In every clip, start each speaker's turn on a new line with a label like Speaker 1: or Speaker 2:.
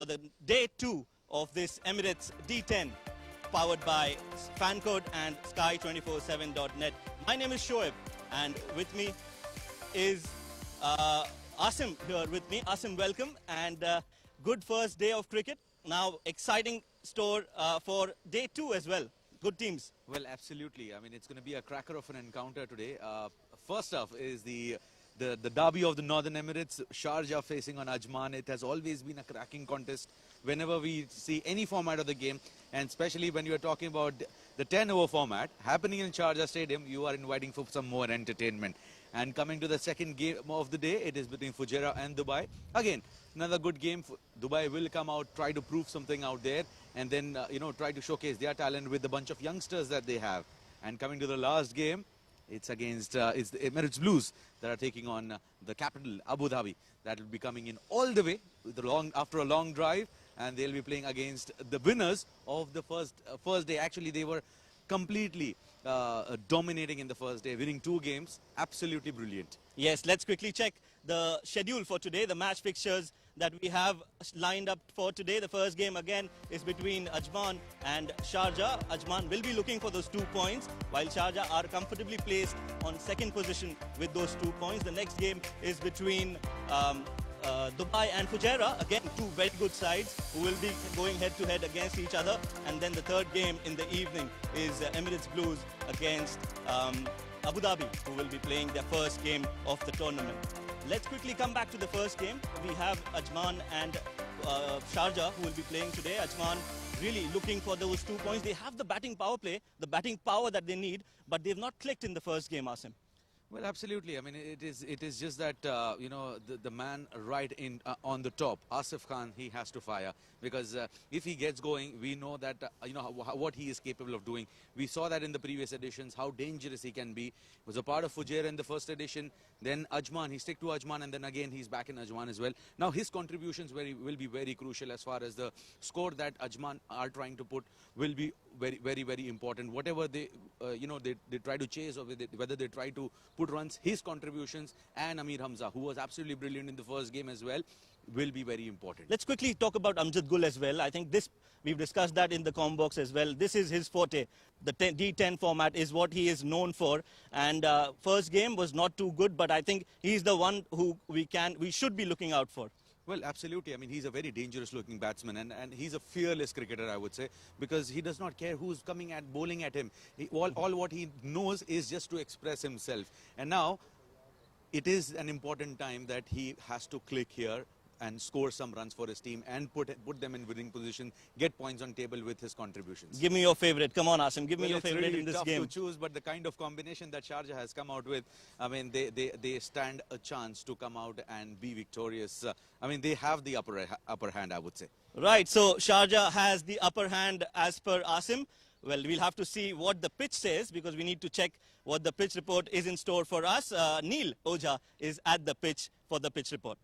Speaker 1: the day 2 of this Emirates D10 powered by FanCode and Sky247.net. My name is Shoaib and with me is Asim here with me. Asim, welcome and good first day of cricket. Now exciting store for day 2 as well. Good teams.
Speaker 2: Well, absolutely. I mean, it's going to be a cracker of an encounter today. First off is the derby of the Northern Emirates, Sharjah facing on Ajman. It has always been a cracking contest whenever we see any format of the game, and especially when you are talking about the 10-over format happening in Sharjah Stadium, you are inviting for some more entertainment. And coming to the second game of the day, it is between Fujairah and Dubai. Again, another good game. Dubai will come out, try to prove something out there, and then try to showcase their talent with a bunch of youngsters that they have. And coming to the last game, it's against it's the Emirates Blues that are taking on the capital Abu Dhabi. That will be coming in all the way after a long drive, and they'll be playing against the winners of the first day. Actually, they were completely dominating in the first day, winning 2 games. Absolutely brilliant.
Speaker 1: Yes, let's quickly check the schedule for today, the match fixtures that we have lined up for today. The first game again is between Ajman and Sharjah. Ajman will be looking for those 2 points, while Sharjah are comfortably placed on second position with those 2 points. The next game is between Dubai and Fujairah, again 2 very good sides who will be going head-to-head against each other. And then the third game in the evening is Emirates Blues against Abu Dhabi, who will be playing their first game of the tournament. Let's quickly come back to the first game. We have Ajman and Sharjah who will be playing today. Ajman really looking for those 2 points. They have the batting power play, the batting power that they need, but they've not clicked in the first game, Asim.
Speaker 2: Well, absolutely. I mean, it is just that, the man right in on the top, Asif Khan, he has to fire. Because if he gets going, we know that, what he is capable of doing. We saw that in the previous editions, how dangerous he can be. He was a part of Fujairah in the first edition. Then Ajman, he stick to Ajman, and then again he's back in Ajman as well. Now his contributions will be very crucial as far as the score that Ajman are trying to put will be very important. Whatever they try to chase, or whether they try to put runs, his contributions, and Amir Hamza, who was absolutely brilliant in the first game as well, will be very important.
Speaker 1: Let's quickly talk about Amjad Gul as well. I think we've discussed that in the com box as well. This is his forte. The D10 format is what he is known for. And first game was not too good, but I think he's the one who we should be looking out for.
Speaker 2: Well, absolutely. I mean, he's a very dangerous-looking batsman, and he's a fearless cricketer, I would say, because he does not care who's coming at bowling at him. All what he knows is just to express himself. And now, it is an important time that he has to click here and score some runs for his team and put them in winning position, get points on table with his contributions.
Speaker 1: Give me your favorite. Come on, Asim. Give me your favorite in this game.
Speaker 2: It's really tough to choose, but the kind of combination that Sharjah has come out with, I mean, they stand a chance to come out and be victorious. I mean, they have the upper hand, I would say.
Speaker 1: Right, so Sharjah has the upper hand as per Asim. Well, we'll have to see what the pitch says, because we need to check what the pitch report is in store for us. Neil Ojha is at the pitch for the pitch report.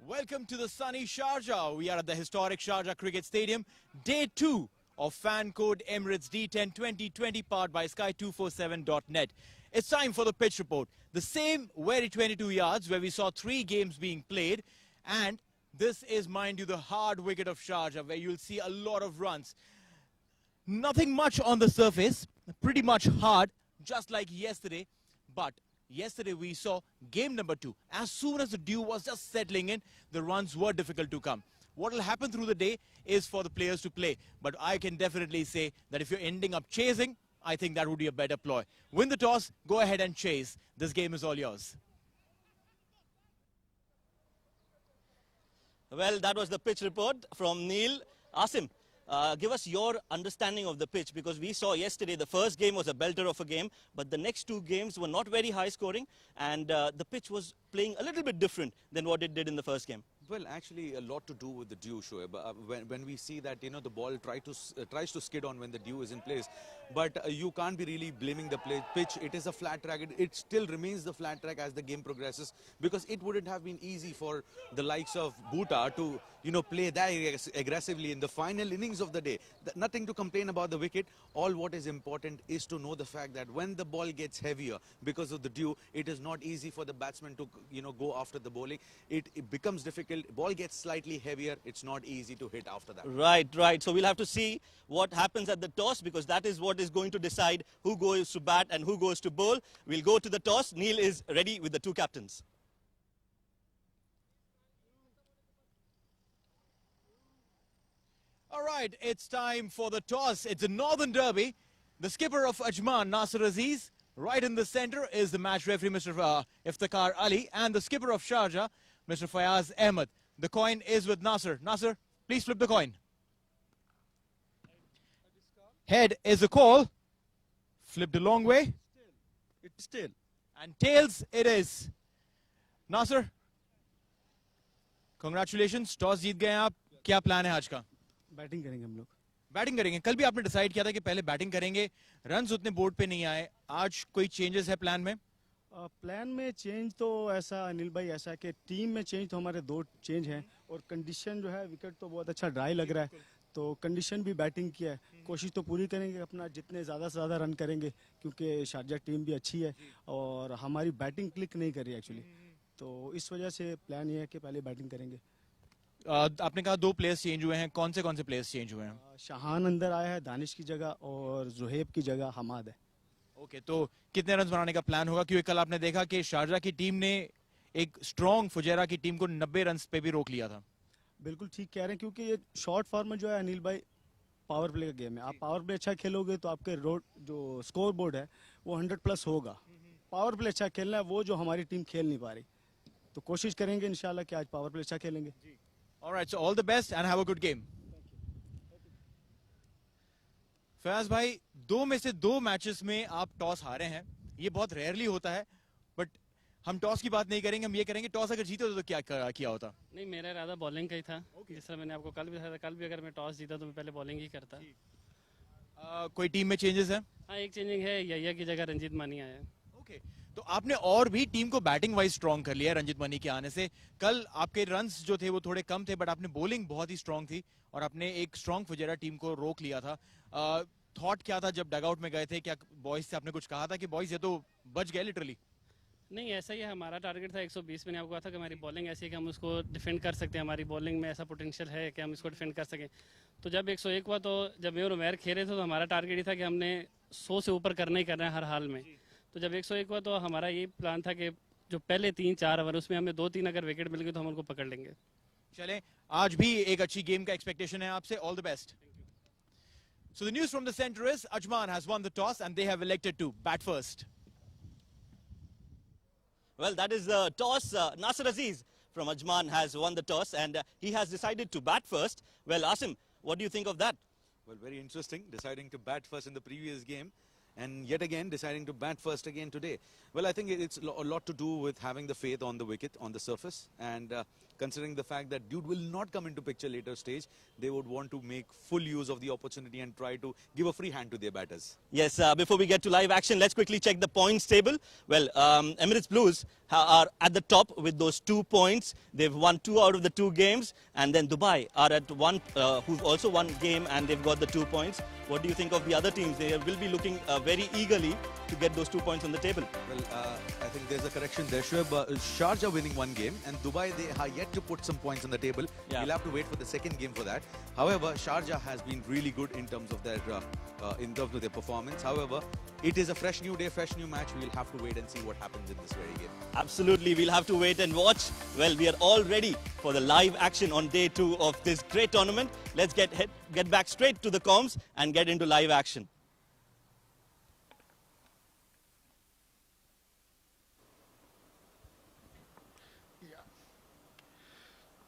Speaker 3: Welcome to the sunny Sharjah. We are at the historic Sharjah Cricket Stadium. Day 2 of FanCode Emirates D10 2020 powered by Sky247.net. It's time for the pitch report. The same very 22 yards where we saw 3 games being played. And this is, mind you, the hard wicket of Sharjah, where you'll see a lot of runs. Nothing much on the surface, pretty much hard, just like yesterday. But yesterday we saw game number 2. As soon as the dew was just settling in, the runs were difficult to come. What will happen through the day is for the players to play. But I can definitely say that if you're ending up chasing, I think that would be a better ploy. Win the toss, go ahead and chase. This game is all yours.
Speaker 1: Well, that was the pitch report from Neil. Asim, give us your understanding of the pitch, because we saw yesterday the first game was a belter of a game, but the next 2 games were not very high scoring, and the pitch was playing a little bit different than what it did in the first game.
Speaker 2: Well, actually, a lot to do with the dew, Shoaib. When we see that, the ball tries to skid on when the dew is in place. But you can't be really blaming the pitch. It is a flat track. It still remains the flat track as the game progresses, because it wouldn't have been easy for the likes of Bhuta to, play that aggressively in the final innings of the day. Nothing to complain about the wicket. All what is important is to know the fact that when the ball gets heavier because of the dew, it is not easy for the batsman to, go after the bowling. It becomes difficult. Ball gets slightly heavier. It's not easy to hit after that.
Speaker 1: Right. So we'll have to see what happens at the toss, because that is what is going to decide who goes to bat and who goes to bowl. We'll go to the toss. Neil is ready with the two captains.
Speaker 3: All right, it's time for the toss. It's a Northern Derby. The skipper of Ajman, Nasir Aziz. Right in the center is the match referee, Mr. Iftikhar Ali, and the skipper of Sharjah, Mr. Fayaz Ahmed. The coin is with Nasir. Nasir, please flip the coin. Head is a call. Flipped a long way.
Speaker 1: It's tail.
Speaker 3: And tails it is. Nasir, congratulations. Toss जीत गए आप. क्या plan है आज का?
Speaker 4: Batting करेंगे हम लोग.
Speaker 3: Batting करेंगे. कल भी आपने डिसाइड किया था कि पहले बैटिंग करेंगे. रन्स उतने बोर्ड पे नहीं आए. आज कोई चेंजेस है प्लान में?
Speaker 4: प्लान में चेंज तो ऐसा अनिल भाई, ऐसा कि टीम में चेंज तो हमारे दो चेंज हैं, और कंडीशन जो है, विकेट तो बहुत अच्छा ड्राई लग रहा है, तो कंडीशन भी बैटिंग की है. कोशिश तो पूरी करेंगे अपना, जितने ज़्यादा से ज़्यादा रन करेंगे, क्योंकि शारजा टीम भी अच्छी है और हमारी बैटिंग क्लिक नहीं कर रही एक्चुअली. तो इस वजह से प्लान ये है कि पहले बैटिंग करेंगे.
Speaker 3: आपने कहा दो प्लेयर्स चेंज हुए हैं. कौन से प्लेयर्स चेंज हुए हैं?
Speaker 4: शाहान अंदर आया है दानिश की जगह, और जुहेब की जगह हमाद है.
Speaker 3: ओके, तो कितने रन बनाने का प्लान होगा? क्योंकि कल आपने देखा कि शारजा की टीम ने एक स्ट्रॉन्ग फुजैरा की टीम को 90 रन पे भी रोक लिया था.
Speaker 4: बिल्कुल ठीक कह रहे हैं, क्योंकि ये शॉर्ट फॉर्मेट जो है अनिल भाई, पावर प्ले का गेम है. आप पावर प्ले अच्छा खेलोगे तो आपके जो स्कोर बोर्ड है वो 100+ होगा. पावर प्ले अच्छा खेलना है, वो जो हमारी टीम खेल नहीं पा रही. तो कोशिश करेंगे इंशाल्लाह कि आज पावर प्ले अच्छा खेलेंगे.
Speaker 3: Alright, so all the best and have a good game. Fayaz भाई, 2 में से 2 मैचेस में आप टॉस हारे हैं. ये बहुत रेयरली होता है, बट हम टॉस की बात नहीं करेंगे. हम ये करेंगे टॉस अगर जीते तो क्या किया होता?
Speaker 5: नहीं, मेरा इरादा बॉलिंग का ही था. जिस तरह मैंने आपको कल भी बताया था, कल भी अगर मैं टॉस जीता तो मैं पहले बॉलिंग ही करता.
Speaker 3: कोई टीम में चेंजेस है?
Speaker 5: हाँ, एक चेंजिंग है. यहिया की जगह रंजीत मानी आया.
Speaker 3: ओके, तो आपने और भी टीम को बैटिंग वाइज स्ट्रॉन्ग कर लिया है रंजीत मनी के आने से. कल आपके रन्स जो थे वो थोड़े कम थे, बट आपने बॉलिंग बहुत ही स्ट्रॉन्ग थी और आपने एक स्ट्रॉन्ग फुजैरा टीम को रोक लिया था. थॉट क्या था जब डगआउट में गए थे? क्या बॉयज से आपने कुछ कहा था कि बॉयज ये तो बच गए लिटरली?
Speaker 5: नहीं, ऐसा ही है. हमारा टारगेट था 120. मैंने आपको कहा था कि हमारी बॉलिंग ऐसी है कि हम उसको डिफेंड कर सकते हैं. हमारी बॉलिंग में ऐसा पोटेंशियल है कि हम इसको डिफेंड कर सकें. तो जब 101 हुआ, तो जब मैं और उमैर खेल रहे थे, तो हमारा टारगेट ही था कि हमने 100 से ऊपर करना ही करना है हर हाल में. तो जब 101 हुआ, तो हमारा ये प्लान था कि जो पहले 3-4 ओवर उसमें हमें 2-3 अगर विकेट मिल गए तो हम उनको पकड़ लेंगे.
Speaker 3: चलें, आज भी एक अच्छी गेम का एक्सपेक्टेशन है आपसे. All the best. So the news from the center is Ajman has won the toss and they have elected to bat first.
Speaker 1: Well, that is the toss. Nasir Aziz from Ajman has won the toss and he has decided to bat first. Well, Asim, what do you think of that?
Speaker 2: Well, very interesting, deciding to bat first in the previous game and yet again deciding to bat first again today. Well, I think it's a lot to do with having the faith on the wicket, on the surface, and considering the fact that Dude will not come into picture later stage, they would want to make full use of the opportunity and try to give a free hand to their batters.
Speaker 1: Yes, before we get to live action, let's quickly check the points table. Well, Emirates Blues are at the top with those 2 points. They've won 2 out of the 2 games. And then Dubai are at 1, who've also won game and they've got the 2 points. What do you think of the other teams? They will be looking very eagerly to get those 2 points on the table.
Speaker 2: Well, I think there's a correction there. Sharjah winning 1 game and Dubai, they are yet to put some points on the table.
Speaker 1: Yeah.
Speaker 2: We'll have to wait for the second game for that. However, Sharjah has been really good in terms of their performance. However, it is a fresh new day, fresh new match. We'll have to wait and see what happens in this very game.
Speaker 1: Absolutely, we'll have to wait and watch. Well, we are all ready for the live action on day 2 of this great tournament. Let's get back straight to the comms and get into live action.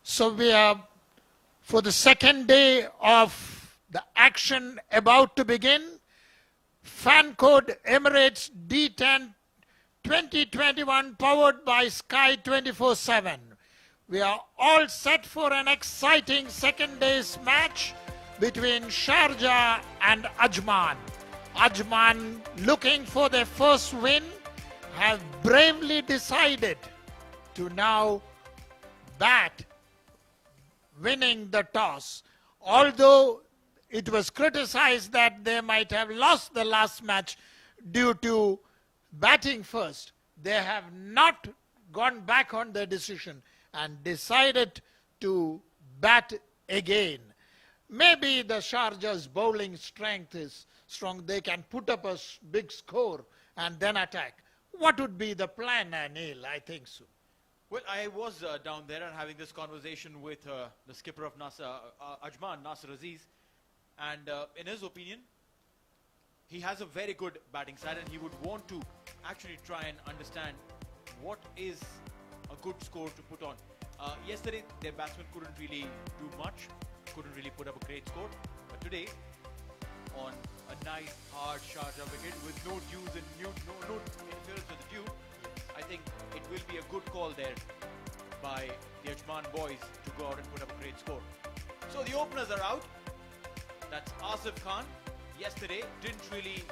Speaker 6: So we are, for the second day of the action about to begin, FanCode Emirates D10 2021 powered by Sky 24/7. We are all set for an exciting second day's match between Sharjah and Ajman. Ajman, looking for their first win, have bravely decided to now bat, winning the toss. Although it was criticized that they might have lost the last match due to batting first, they have not gone back on their decision and decided to bat again. Maybe the Sharjah's bowling strength is strong. They can put up a big score and then attack. What would be the plan, Anil? I think so.
Speaker 3: Well, I was down there and having this conversation with the skipper of Ajman, Nasir Aziz, and in his opinion, he has a very good batting side and he would want to actually try and understand what is a good score to put on. Yesterday, their batsmen couldn't really do much, couldn't really put up a great score, but today, on a nice hard Sharjah wicket with no dews and no interference with the dew, I think it will be a good call there by the Ajman boys to go out and put up a great score. So the openers are out. That's Asif Khan. Yesterday didn't really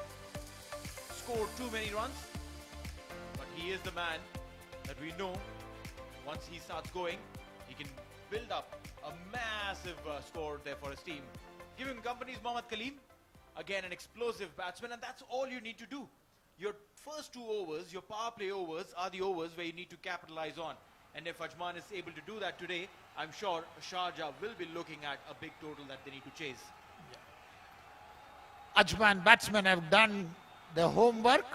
Speaker 3: score too many runs, but he is the man that we know once he starts going, he can build up a massive score there for his team. Give him company is Mohammad Kaleem, again an explosive batsman, and that's all you need to do. Your first 2 overs, your power play overs, are the overs where you need to capitalize on. And if Ajman is able to do that today, I'm sure Sharjah will be looking at a big total that they need to chase.
Speaker 6: Ajman batsmen have done their homework,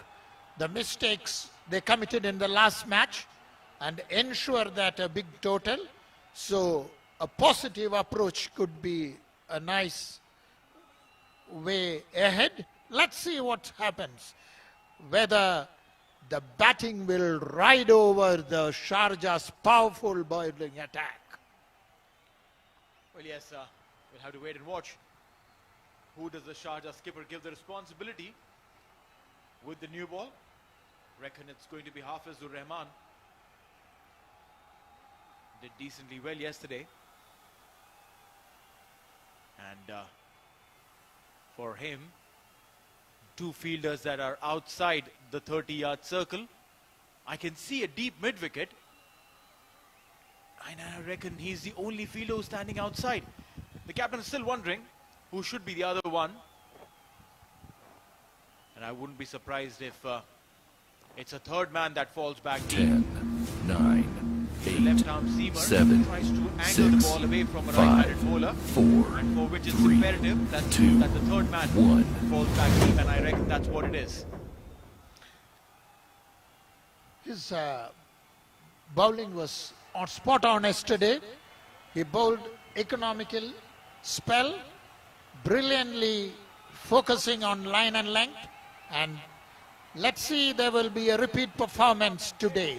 Speaker 6: the mistakes they committed in the last match, and ensure that a big total. So a positive approach could be a nice way ahead. Let's see what happens. Whether the batting will ride over the Sharjah's powerful bowling attack.
Speaker 3: Well, yes, we'll have to wait and watch. Who does the Sharjah skipper give the responsibility with the new ball? Reckon it's going to be Hafizur Rahman. Did decently well yesterday. And for him, 2 fielders that are outside the 30-yard circle. I can see a deep mid-wicket. And I reckon he's the only fielder who's standing outside. The captain is still wondering who should be the other one. And I wouldn't be surprised if it's a third man that falls back deep.
Speaker 7: 10, 9,
Speaker 3: The
Speaker 7: 8,
Speaker 3: left-arm seamer
Speaker 7: 7,
Speaker 3: tries to angle
Speaker 7: 6,
Speaker 3: the ball away from a right-handed
Speaker 7: 5,
Speaker 3: bowler.
Speaker 7: 4,
Speaker 3: And for which it's
Speaker 7: 3,
Speaker 3: imperative that
Speaker 7: 2,
Speaker 3: the third man
Speaker 7: 1.
Speaker 3: falls back deep. And I reckon that's what it is.
Speaker 6: His bowling was spot on yesterday. He bowled economical spell, brilliantly focusing on line and length. And let's see, there will be a repeat performance today.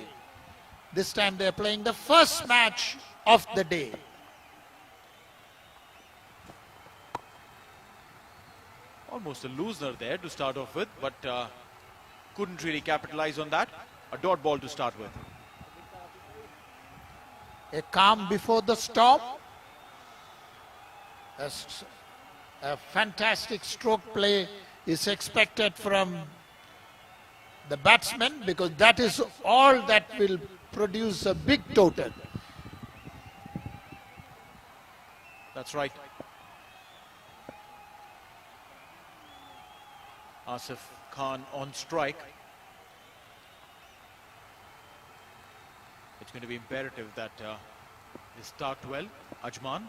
Speaker 6: This time they're playing the first match of the day.
Speaker 3: Almost a loser there to start off with, but couldn't really capitalize on that. A dot ball to start with.
Speaker 6: A calm before the storm. A fantastic stroke play is expected from the batsman, because that is all that will produce a big total.
Speaker 3: That's right. Asif Khan on strike. It's going to be imperative that they start well. Ajman.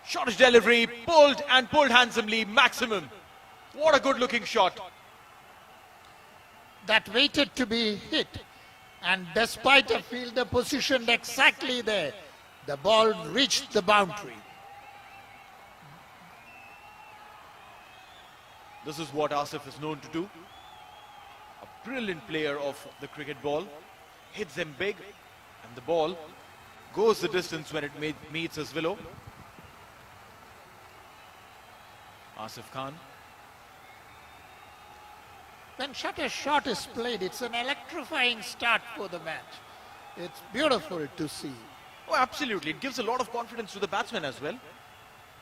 Speaker 3: Short delivery, pulled and pulled handsomely, maximum. What a good looking shot.
Speaker 6: That waited to be hit, and despite a fielder positioned exactly there, the ball reached the boundary.
Speaker 3: This is what Asif is known to do. A brilliant player of the cricket ball. Hits them big, and the ball goes the distance when it meets his willow. Asif Khan.
Speaker 6: when Shutter shot is played, it's an electrifying start for the match. It's beautiful to see.
Speaker 3: Oh, absolutely. It gives a lot of confidence to the batsman as well.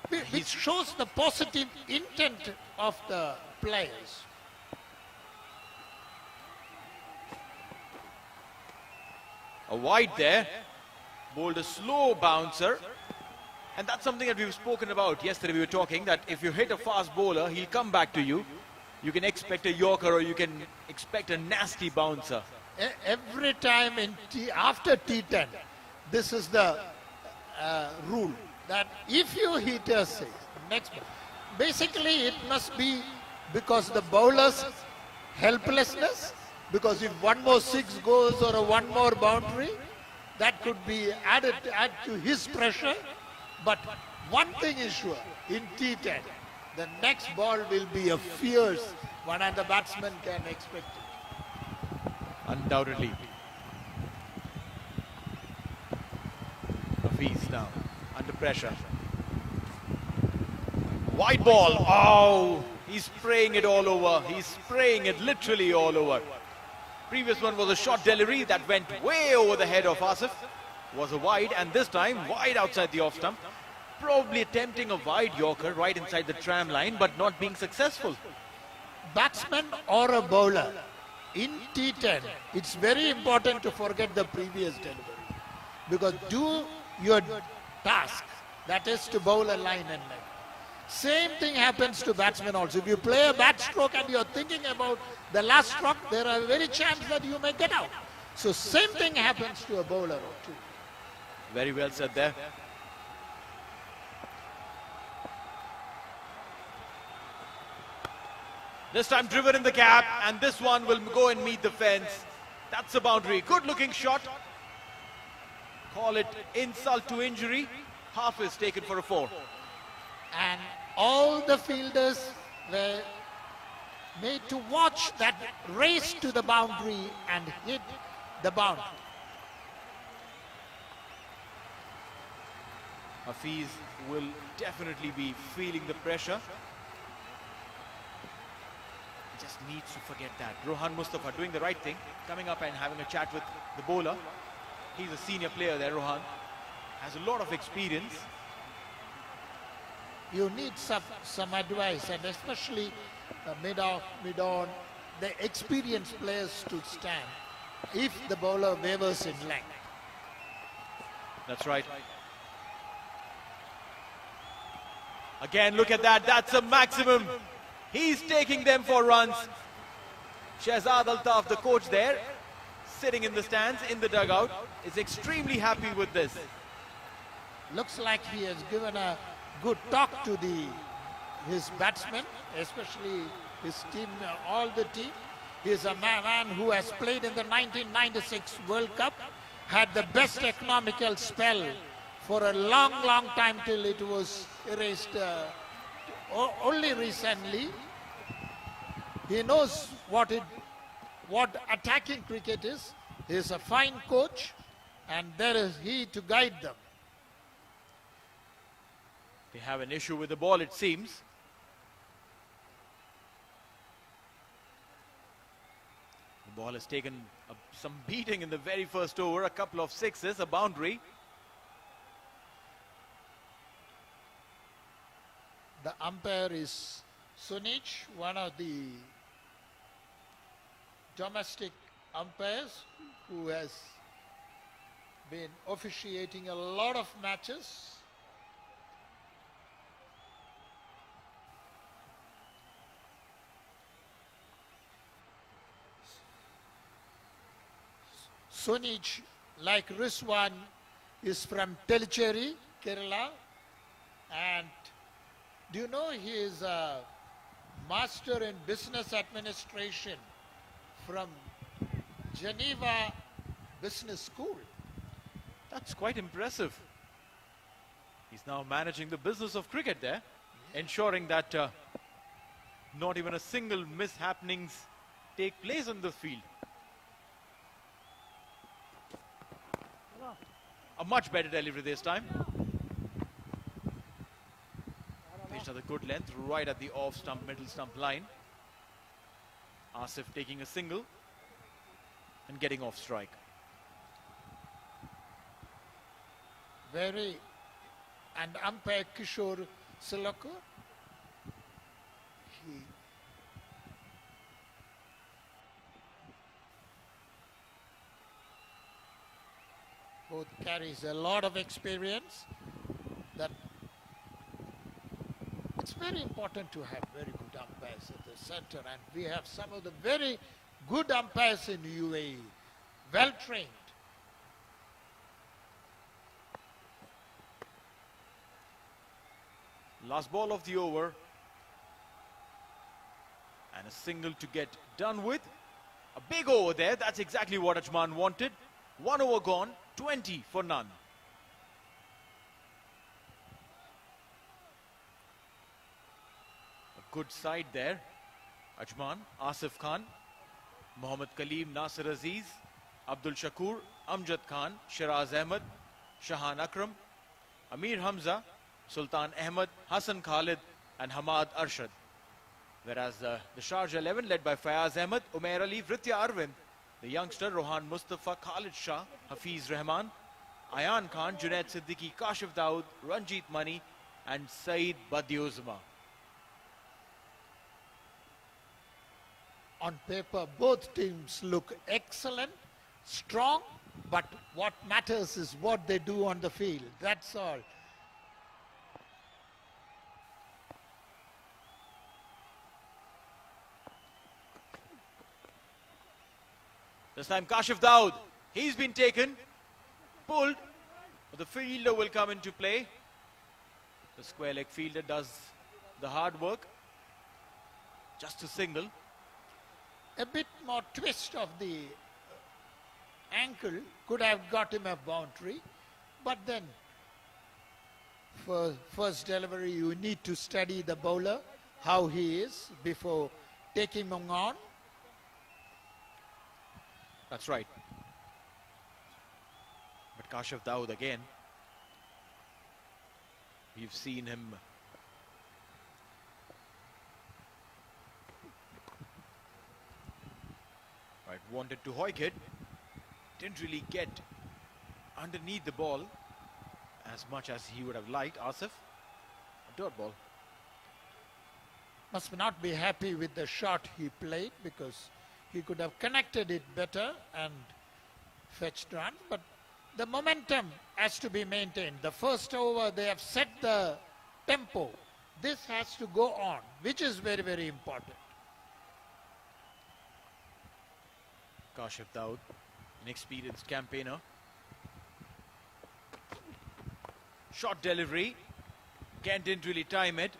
Speaker 6: Which shows the positive intent of the players.
Speaker 3: A wide there. Bowled a slow bouncer. And that's something that we've spoken about yesterday. We were talking that if you hit a fast bowler, he'll come back to you. You can expect a yorker or you can expect a nasty bouncer.
Speaker 6: Every time after T10, this is the rule that if you hit a six, next ball, basically it must be because the bowler's helplessness, because if one more six goes or one more boundary, that could be add to his pressure. But one thing is sure, in T10, the next ball will be a fierce one and the batsman can expect it.
Speaker 3: Undoubtedly. Hafiz now under pressure. Wide ball. Oh, he's spraying it all over. He's spraying it literally all over. Previous one was a short delivery that went way over the head of Asif. Was a wide, and this time wide outside the off stump. Probably attempting a wide yorker right inside the tram line, but not being successful.
Speaker 6: Batsman or a bowler, in T10, it's very important to forget the previous delivery. Because do your task, that is to bowl a line and leg. Same thing happens to batsmen also. If you play a bad stroke and you're thinking about the last stroke, there are very chance that you may get out. So same thing happens to a bowler too.
Speaker 3: Very well said there. This time driven in the gap, and this one will go and meet the fence. That's a boundary. Good looking shot. Call it insult to injury. Half is taken for a 4.
Speaker 6: And all the fielders were made to watch that race to the boundary and hit the boundary.
Speaker 3: Hafiz will definitely be feeling the pressure. He just needs to forget that. Rohan Mustafa doing the right thing, coming up and having a chat with the bowler. He's a senior player there, Rohan. Has a lot of experience.
Speaker 6: You need some advice, and especially mid-on, the experienced players to stand if the bowler wavers in length.
Speaker 3: That's right. Again, look at that. That's a maximum. He's taking them for runs. Shehzad Altaf, the coach there, sitting in the stands, in the dugout, is extremely happy with this.
Speaker 6: Looks like he has given a good talk to his batsmen, especially his team, all the team. He is a man who has played in the 1996 World Cup, had the best economical spell for a long, long time till it was erased only recently. He knows what attacking cricket is. He is a fine coach, and there is he to guide them.
Speaker 3: They have an issue with the ball, it seems. The ball has taken some beating in the very first over, a couple of sixes, a boundary.
Speaker 6: The umpire is Sunich, one of the domestic umpires who has been officiating a lot of matches. Sunich, like Rizwan, is from Tellicherry, Kerala, and do you know he is a master in business administration from Geneva Business School.
Speaker 3: That's quite impressive. He's now managing the business of cricket there, ensuring that not even a single mishappenings take place on the field. A much better delivery this time. Pitched at a good length, right at the off stump, middle stump line. Asif taking a single and getting off strike.
Speaker 6: And umpire Kishore Silaka, both carries a lot of experience. That it's very important to have very good umpires at the center, and we have some of the very good umpires in UAE, well trained.
Speaker 3: Last ball of the over. And a single to get done with. A big over there. That's exactly what Ajman wanted. 1 over gone, 20 for none. A good side there. Ajman, Asif Khan, Mohammad Kaleem, Nasir Aziz, Abdul Shakur, Amjad Khan, Shiraz Ahmed, Shahan Akram, Amir Hamza, Sultan Ahmed, Hassan Khalid and Hamad Arshad. Whereas the Sharjah 11 led by Fayaz Ahmed, Umair Ali, Vritya Arvind, the youngster Rohan Mustafa, Khalid Shah, Hafiz Rahman, Ayan Khan, Junaid Siddiqui, Kashif Dawood, Ranjit Mani and Saeed Badiuzma.
Speaker 6: On paper, both teams look excellent, strong, but what matters is what they do on the field. That's all.
Speaker 3: This time Kashif Dawood, he's been taken, pulled, but the fielder will come into play. The square leg fielder does the hard work. Just a single.
Speaker 6: A bit more twist of the ankle could have got him a boundary, but then for first delivery you need to study the bowler, how he is before taking him on.
Speaker 3: That's right. But Kashif Dawood again. We've seen him wanted to hoik it. Didn't really get underneath the ball as much as he would have liked. Asif, a dirt ball.
Speaker 6: Must not be happy with the shot he played because he could have connected it better and fetched runs, but the momentum has to be maintained. The first over, they have set the tempo. This has to go on, which is very, very important.
Speaker 3: Kashif Dawood, an experienced campaigner. Short delivery. Kent didn't really time it.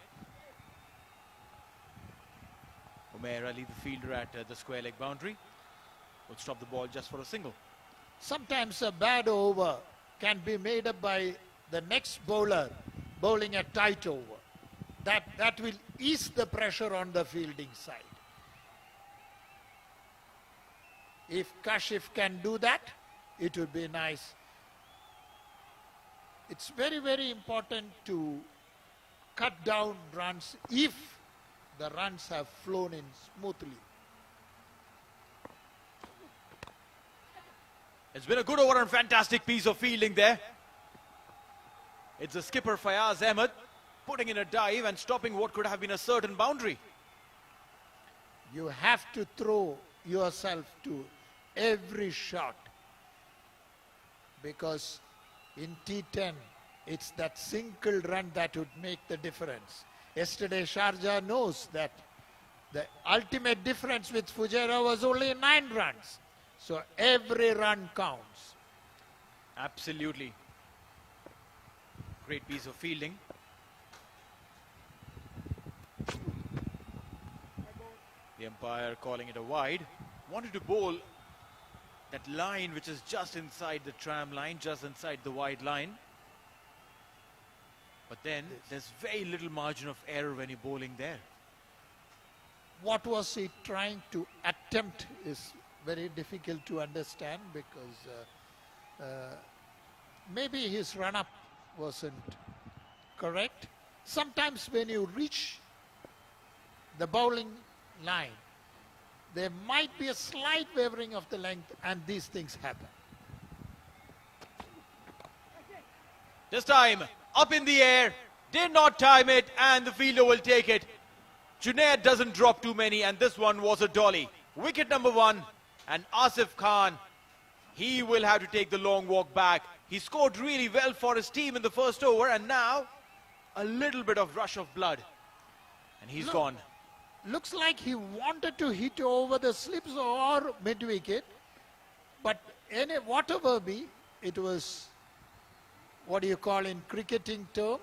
Speaker 3: Umair Ali, the fielder at the square leg boundary, would stop the ball just for a single.
Speaker 6: Sometimes a bad over can be made up by the next bowler bowling a tight over. That will ease the pressure on the fielding side. If Kashif can do that, it would be nice. It's very, very important to cut down runs if the runs have flown in smoothly.
Speaker 3: It's been a good over and fantastic piece of fielding there. It's the skipper Fayaz Ahmed putting in a dive and stopping what could have been a certain boundary.
Speaker 6: You have to throw yourself to every shot because in T10 it's that single run that would make the difference. Yesterday Sharjah knows that the ultimate difference with Fujairah was only 9 runs. So every run counts.
Speaker 3: Absolutely. Great piece of fielding. The umpire calling it a wide. Wanted to bowl that line which is just inside the tram line, just inside the wide line. But then there's very little margin of error when you're bowling there.
Speaker 6: What was he trying to attempt is very difficult to understand because maybe his run-up wasn't correct. Sometimes when you reach the bowling line, there might be a slight wavering of the length, and these things happen.
Speaker 3: This time, up in the air, did not time it, and the fielder will take it. Junaid doesn't drop too many, and this one was a dolly. Wicket number 1, and Asif Khan, he will have to take the long walk back. He scored really well for his team in the first over, and now a little bit of rush of blood, and he's gone.
Speaker 6: Looks like he wanted to hit over the slips or mid-wicket, but whatever be, it was, what do you call in cricketing term,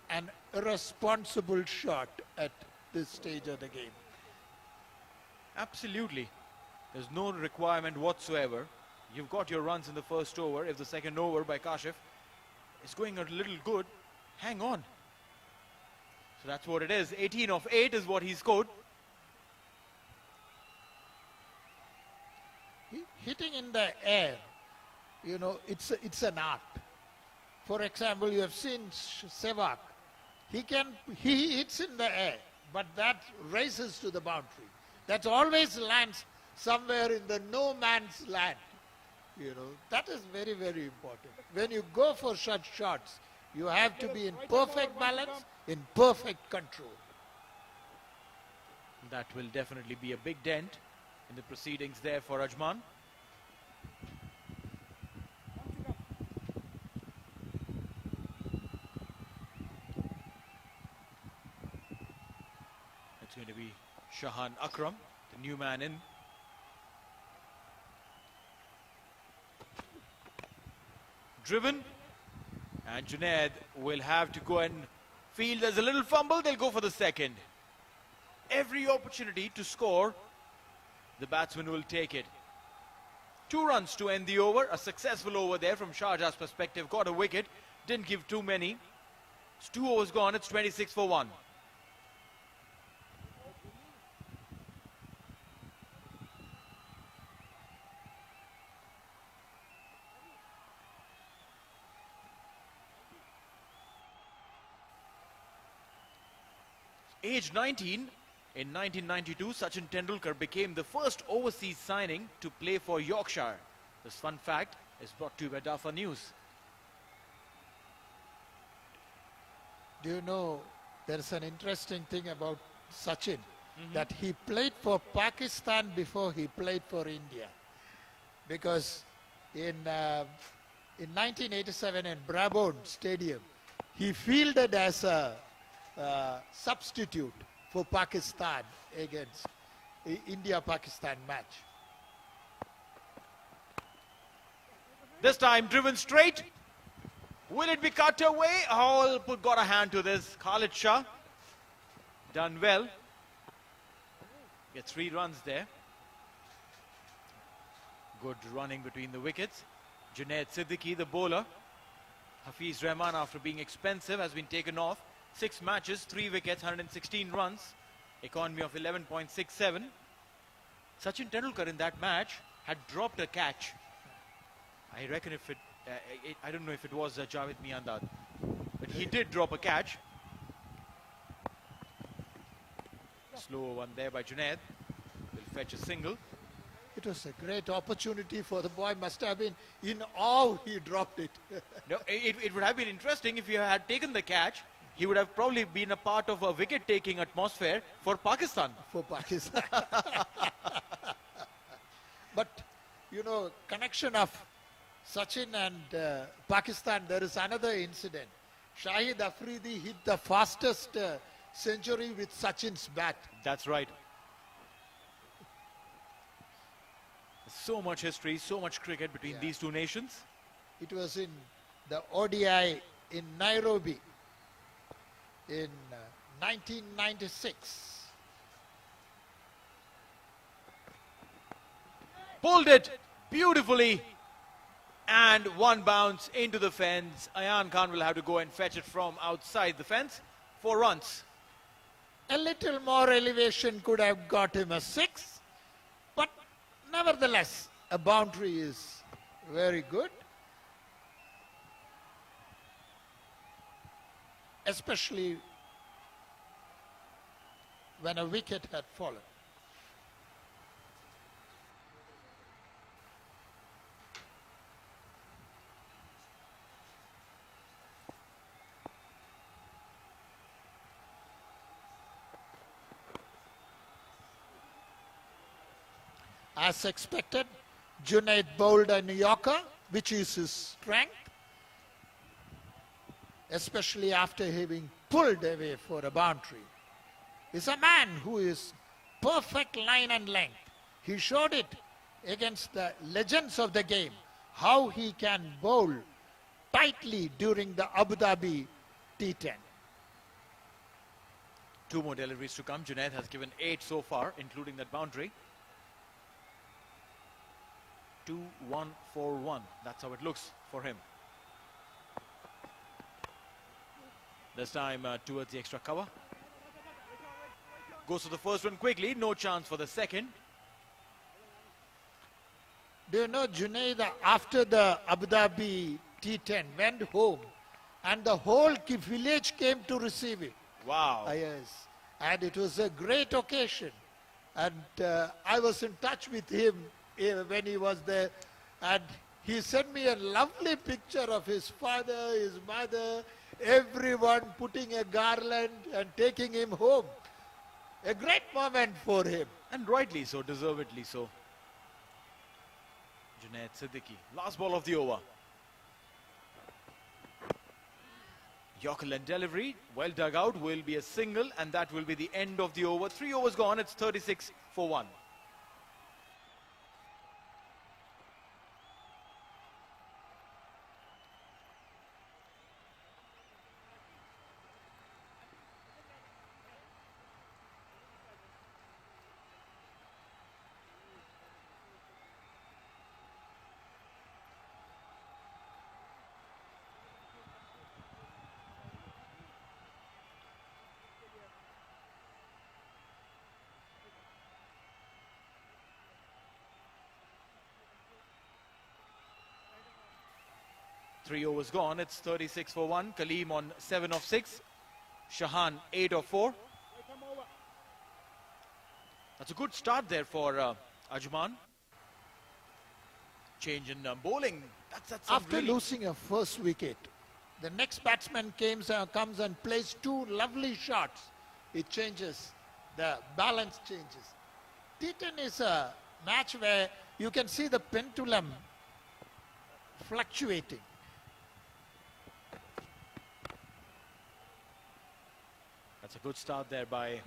Speaker 6: an irresponsible shot at this stage of the game.
Speaker 3: Absolutely. There's no requirement whatsoever. You've got your runs in the first over. If the second over by Kashif is going a little good, hang on. So that's what it is. 18 of 8 is what he scored.
Speaker 6: Hitting in the air, you know, it's an art. For example, you have seen Sehwag. He hits in the air, but that races to the boundary. That always lands somewhere in the no man's land. You know, that is very, very important. When you go for such shots, you have to be in perfect balance, in perfect control.
Speaker 3: That will definitely be a big dent in the proceedings there for Ajman. It's going to be Shahan Akram, the new man in. Driven, and Junaid will have to go and field. There's a little fumble, they'll go for the second. Every opportunity to score, the batsman will take it. 2 runs to end the over, a successful over there from Sharjah's perspective. Got a wicket, didn't give too many. It's 2 overs gone, it's 26 for 1. Age 19, in 1992, Sachin Tendulkar became the first overseas signing to play for Yorkshire. This fun fact is brought to you by Dafa News.
Speaker 6: Do you know, there's an interesting thing about Sachin, that he played for Pakistan before he played for India. Because in 1987 in Brabourne Stadium, he fielded as a substitute for Pakistan against India-Pakistan match.
Speaker 3: This time driven straight. Will it be cut away? Oh, got a hand to this. Khalid Shah. Done well. Gets 3 runs there. Good running between the wickets. Junaid Siddiqui, the bowler. Hafiz Rahman, after being expensive, has been taken off. 6 matches, 3 wickets, 116 runs. Economy of 11.67. Sachin Tendulkar in that match had dropped a catch. I reckon if I don't know if it was Javed Miandad, but he did drop a catch. Slow one there by Junaid. Will fetch a single.
Speaker 6: It was a great opportunity for the boy. Must have been in awe he dropped it.
Speaker 3: No, it would have been interesting if he had taken the catch. He would have probably been a part of a wicket-taking atmosphere for Pakistan.
Speaker 6: For Pakistan. But, you know, connection of Sachin and Pakistan, there is another incident. Shahid Afridi hit the fastest century with Sachin's bat.
Speaker 3: That's right. So much history, so much cricket between these two nations.
Speaker 6: It was in the ODI in Nairobi in 1996.
Speaker 3: Pulled it beautifully, and 1 bounce into the fence. Ayan Khan will have to go and fetch it from outside the fence. 4 runs.
Speaker 6: A little more elevation could have got him a 6, but nevertheless, a boundary is very good. Especially when a wicket had fallen. As expected, Junaid bowled a New Yorker, which is his strength, especially after having pulled away for a boundary. He's a man who is perfect line and length. He showed it against the legends of the game, how he can bowl tightly during the Abu Dhabi T10.
Speaker 3: 2 more deliveries to come. Junaid has given 8 so far, including that boundary. 2-1-4-1. That's how it looks for him. This time towards the extra cover. Goes to the first one quickly. No chance for the second.
Speaker 6: Do you know, Junaid, after the Abu Dhabi T10 went home and the whole village came to receive him.
Speaker 3: Wow.
Speaker 6: Yes, and it was a great occasion. And I was in touch with him when he was there, and he sent me a lovely picture of his father, his mother, everyone putting a garland and taking him home. A great moment for him.
Speaker 3: And rightly so, deservedly so. Junaid Siddiqui, last ball of the over. Yorker length delivery, well dug out, will be a single, and that will be the end of the over. 3 overs gone, it's 36 for 1. Three overs gone, it's 36 for 1. Kaleem on 7 of 6. Shahan 8 of 4. That's a good start there for Ajman. Change in bowling. That's
Speaker 6: After
Speaker 3: really
Speaker 6: losing a first wicket, the next batsman comes and plays 2 lovely shots. It changes, the balance changes. T10 is a match where you can see the pendulum fluctuating.
Speaker 3: That's a good start there by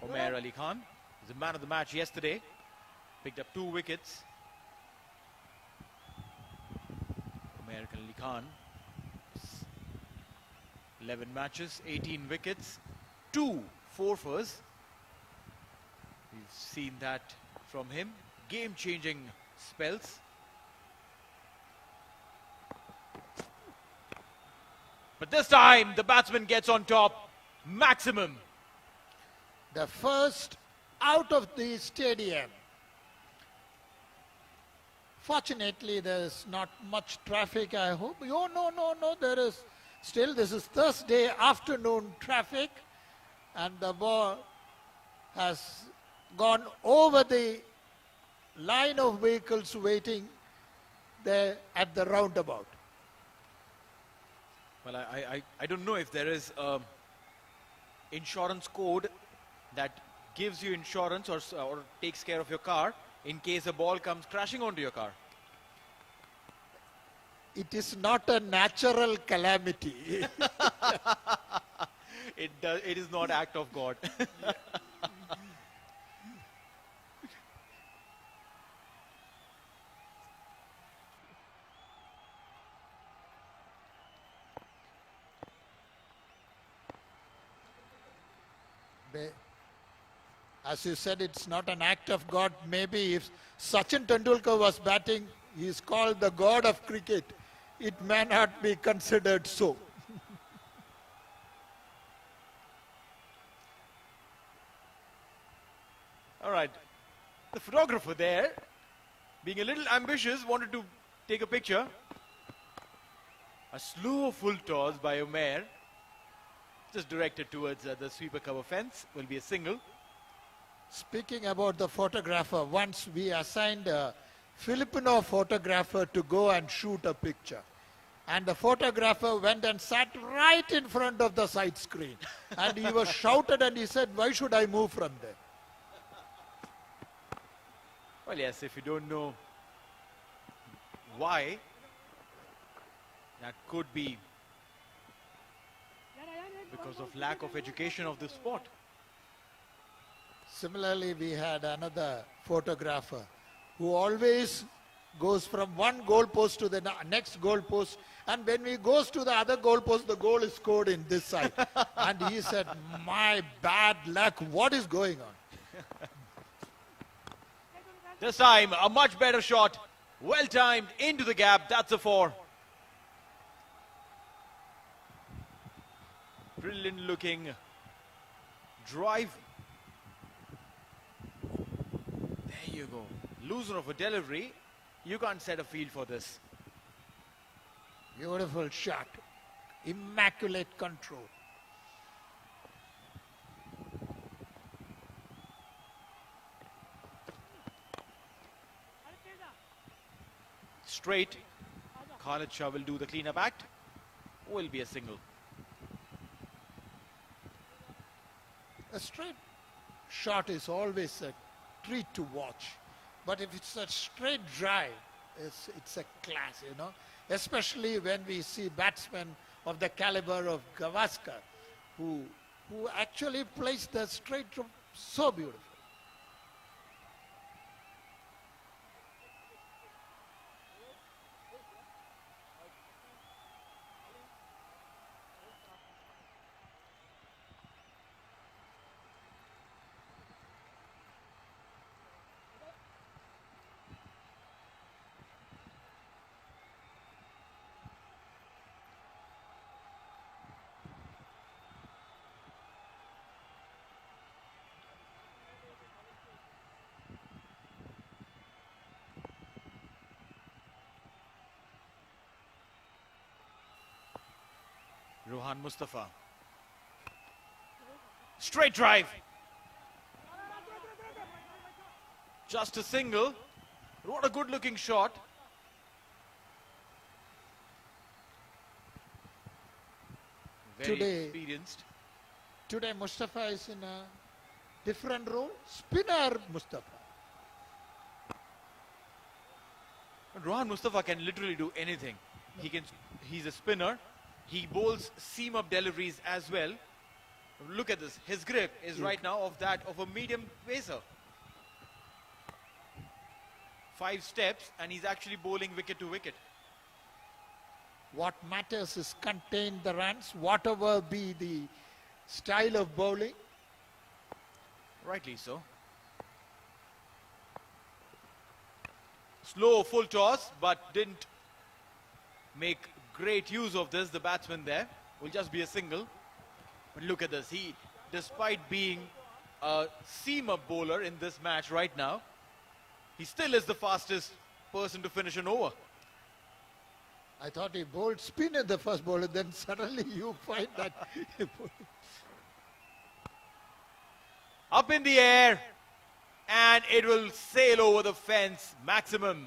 Speaker 3: Umair Ali Khan. He's the man of the match yesterday. Picked up 2 wickets. Umair Ali Khan. 11 matches, 18 wickets, 2 fourfers. We've seen that from him. Game-changing spells. But this time, the batsman gets on top. Maximum.
Speaker 6: The first out of the stadium. Fortunately, there is not much traffic, I hope. Oh, no, there is still. This is Thursday afternoon traffic, and the ball has gone over the line of vehicles waiting there at the roundabout.
Speaker 3: Well, I don't know if there is an insurance code that gives you insurance or takes care of your car in case a ball comes crashing onto your car.
Speaker 6: It is not a natural calamity.
Speaker 3: It is not act of God.
Speaker 6: As you said, it's not an act of God. Maybe if Sachin Tendulkar was batting, he is called the god of cricket. It may not be considered so.
Speaker 3: All right. The photographer there, being a little ambitious, wanted to take a picture. A slow full toss by Umair, just directed towards the sweeper cover fence, will be a single.
Speaker 6: Speaking about the photographer, once we assigned a Filipino photographer to go and shoot a picture. And the photographer went and sat right in front of the side screen. And he was shouted and he said, "Why should I move from there?"
Speaker 3: Well, yes, if you don't know why, that could be because of lack of education of the sport.
Speaker 6: Similarly, we had another photographer who always goes from one goal post to the next goal post, and when he goes to the other goal post, the goal is scored in this side. And he said, my bad luck, what is going on?
Speaker 3: This time, a much better shot. Well timed into the gap. That's a 4. Brilliant looking drive. There you go. Loser of a delivery. You can't set a field for this.
Speaker 6: Beautiful shot. Immaculate control.
Speaker 3: Straight. Khalid Shah will do the cleanup act. Will be a single.
Speaker 6: A straight shot is always a treat to watch. But if it's a straight drive, it's a class, you know. Especially when we see batsmen of the caliber of Gavaskar, who actually plays the straight drive so beautiful.
Speaker 3: Rohan Mustafa. Straight drive. Just a single. What a good looking shot. Very experienced.
Speaker 6: Today Mustafa is in a different role. Spinner Mustafa.
Speaker 3: Rohan Mustafa can literally do anything. He's a spinner. He bowls seam-up deliveries as well. Look at this. His grip is right now of that of a medium pacer. 5 steps and he's actually bowling wicket to wicket.
Speaker 6: What matters is contain the runs, whatever be the style of bowling.
Speaker 3: Rightly so. Slow full toss, but didn't make great use of this. The batsman there will just be a single. But look at this. He, despite being a seam-up bowler in this match right now, he still is the fastest person to finish an over.
Speaker 6: I thought he bowled spin at the first bowler, then suddenly you find that.
Speaker 3: Up in the air, and it will sail over the fence maximum.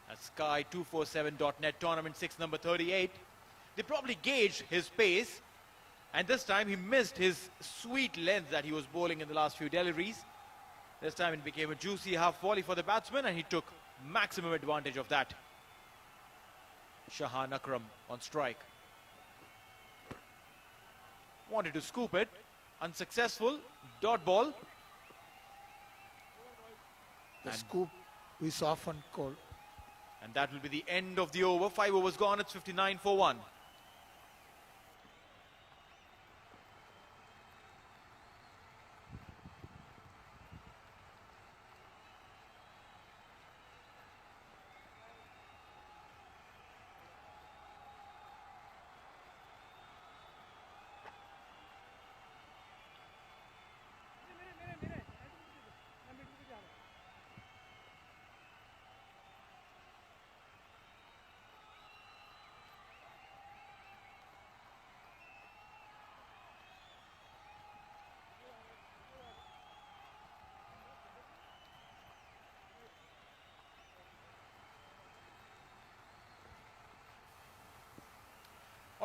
Speaker 3: At Sky247.net tournament 6 number 38. They probably gauged his pace, and this time he missed his sweet length that he was bowling in the last few deliveries. This time it became a juicy half volley for the batsman, and he took maximum advantage of that. Shahan Akram on strike. Wanted to scoop it. Unsuccessful. Dot ball.
Speaker 6: The scoop is often called.
Speaker 3: And that will be the end of the over. 5 overs gone. It's 59 for 1.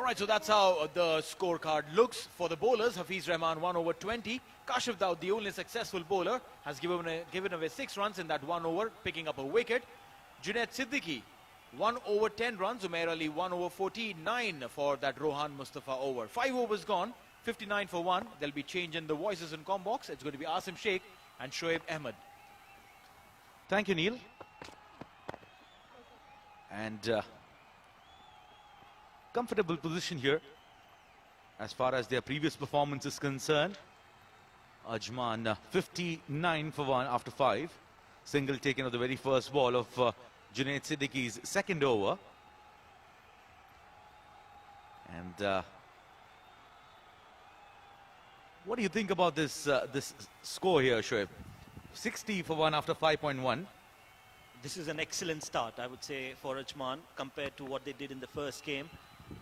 Speaker 3: right, so that's how the scorecard looks for the bowlers. Hafiz Rahman 1 over 20. Kashif Daud, the only successful bowler, has given away 6 runs in that 1 over, picking up a wicket. Junaid Siddiqui 1 over 10 runs. Umair Ali 1 over 49 for that Rohan Mustafa over. 5 overs gone, 59 for 1. There'll be change in the voices in com box. It's going to be Asim Sheikh and Shoaib Ahmed.
Speaker 2: Thank you, Neil. And comfortable position here as far as their previous performance is concerned. Ajman 59 for 1 after 5. Single taken of the very first ball of Junaid Siddiqui's second over. And what do you think about this this score here, Shoaib? 60 for 1 after 5.1.
Speaker 1: This is an excellent start, I would say, for Ajman compared to what they did in the first game.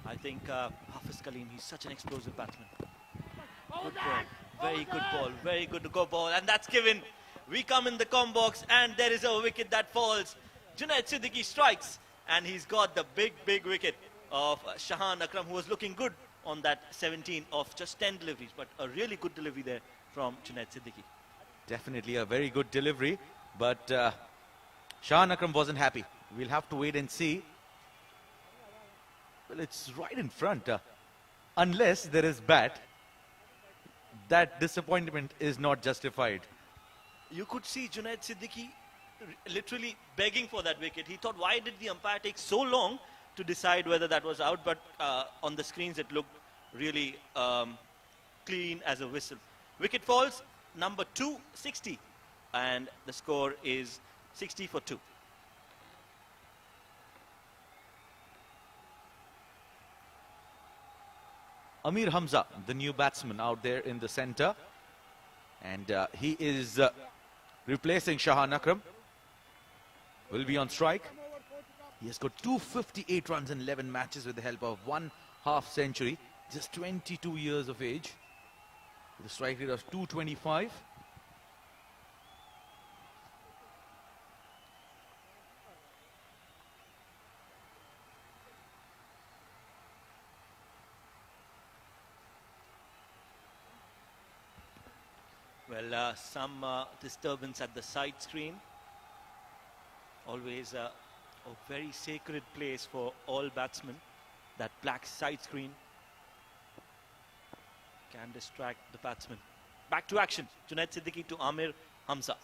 Speaker 1: I think Hafiz Kaleem, he's such an explosive batsman. Good ball, very good ball, very good to go ball, and that's given. We come in the com box, and there is a wicket that falls. Junaid Siddiqui strikes, and he's got the big wicket of Shahan Akram, who was looking good on that 17 of just 10 deliveries, but a really good delivery there from Junaid Siddiqui.
Speaker 2: Definitely a very good delivery, but Shahan Akram wasn't happy. We'll have to wait and see. Well, it's right in front. Unless there is bat, that disappointment is not justified.
Speaker 1: You could see Junaid Siddiqui literally begging for that wicket. He thought, why did the umpire take so long to decide whether that was out? But on the screens, it looked really clean as a whistle. Wicket falls, number 2, 60. And the score is 60 for 2.
Speaker 2: Amir Hamza, the new batsman out there in the center. And he is replacing Shahan Akram. Will be on strike. He has got 258 runs in 11 matches with the help of 1 half century. Just 22 years of age. With a strike rate of 225.
Speaker 1: Well, some disturbance at the side screen. Always a very sacred place for all batsmen. That black side screen can distract the batsman. Back to action. Junaid Siddiqui to Amir Hamza.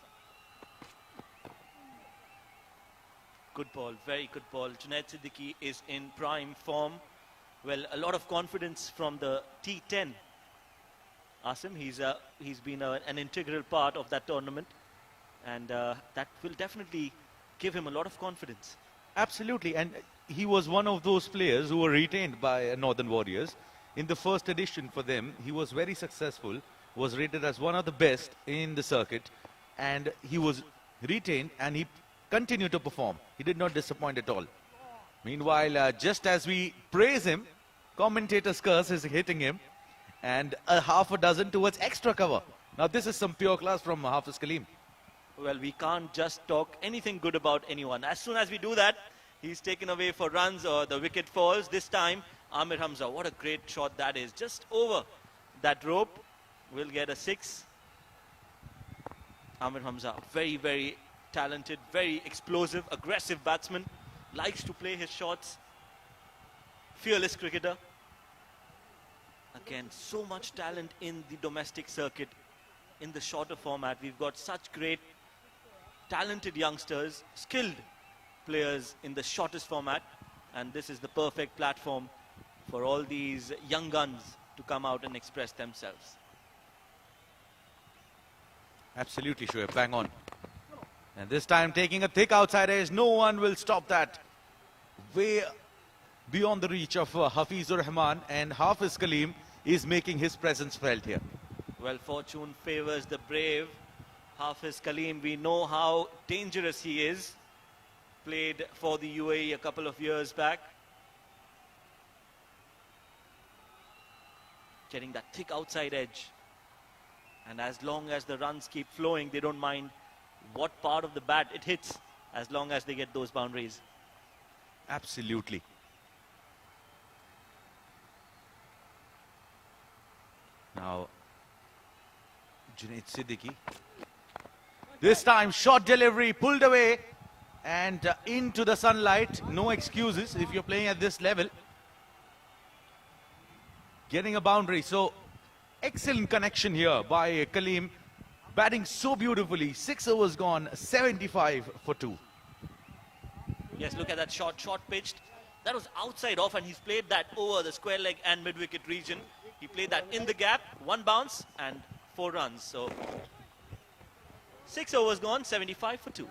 Speaker 1: Good ball, very good ball. Junaid Siddiqui is in prime form. Well, a lot of confidence from the T10. Asim, he's been an integral part of that tournament, and that will definitely give him a lot of confidence.
Speaker 2: Absolutely, and he was one of those players who were retained by Northern Warriors. In the first edition for them, he was very successful, was rated as one of the best in the circuit, and he was retained and he continued to perform. He did not disappoint at all. Meanwhile, just as we praise him, commentator's curse is hitting him, and a half a dozen towards extra cover. Now this is some pure class from Hafiz Kaleem.
Speaker 1: Well, we can't just talk anything good about anyone. As soon as we do that, he's taken away for runs or the wicket falls. This time, Amir Hamza, what a great shot that is. Just over that rope, will get a 6. Amir Hamza, very talented, very explosive, aggressive batsman. Likes to play his shots. Fearless cricketer. Again, so much talent in the domestic circuit. In the shorter format, we've got such great, talented youngsters, skilled players in the shortest format. And this is the perfect platform for all these young guns to come out and express themselves.
Speaker 2: Absolutely, Shoaib, bang on. And this time taking a thick outside edge, no one will stop that. Way beyond the reach of Hafizur Rahman, and Hafiz Kaleem is making his presence felt here.
Speaker 1: Well, fortune favors the brave. Hafiz Kaleem, we know how dangerous he is. Played for the UAE a couple of years back. Getting that thick outside edge. And as long as the runs keep flowing, they don't mind what part of the bat it hits, as long as they get those boundaries.
Speaker 2: Absolutely. Now, Junaid Siddiqui. This time, short delivery, pulled away and into the sunlight. No excuses if you're playing at this level. Getting a boundary. So, excellent connection here by Kaleem. Batting so beautifully. 6 overs gone, 75 for 2.
Speaker 8: Yes, look at that shot pitched. That was outside off, and he's played that over the square leg and mid-wicket region. He played that in the gap, 1 bounce and 4 runs. So 6 overs gone, 75 for 2.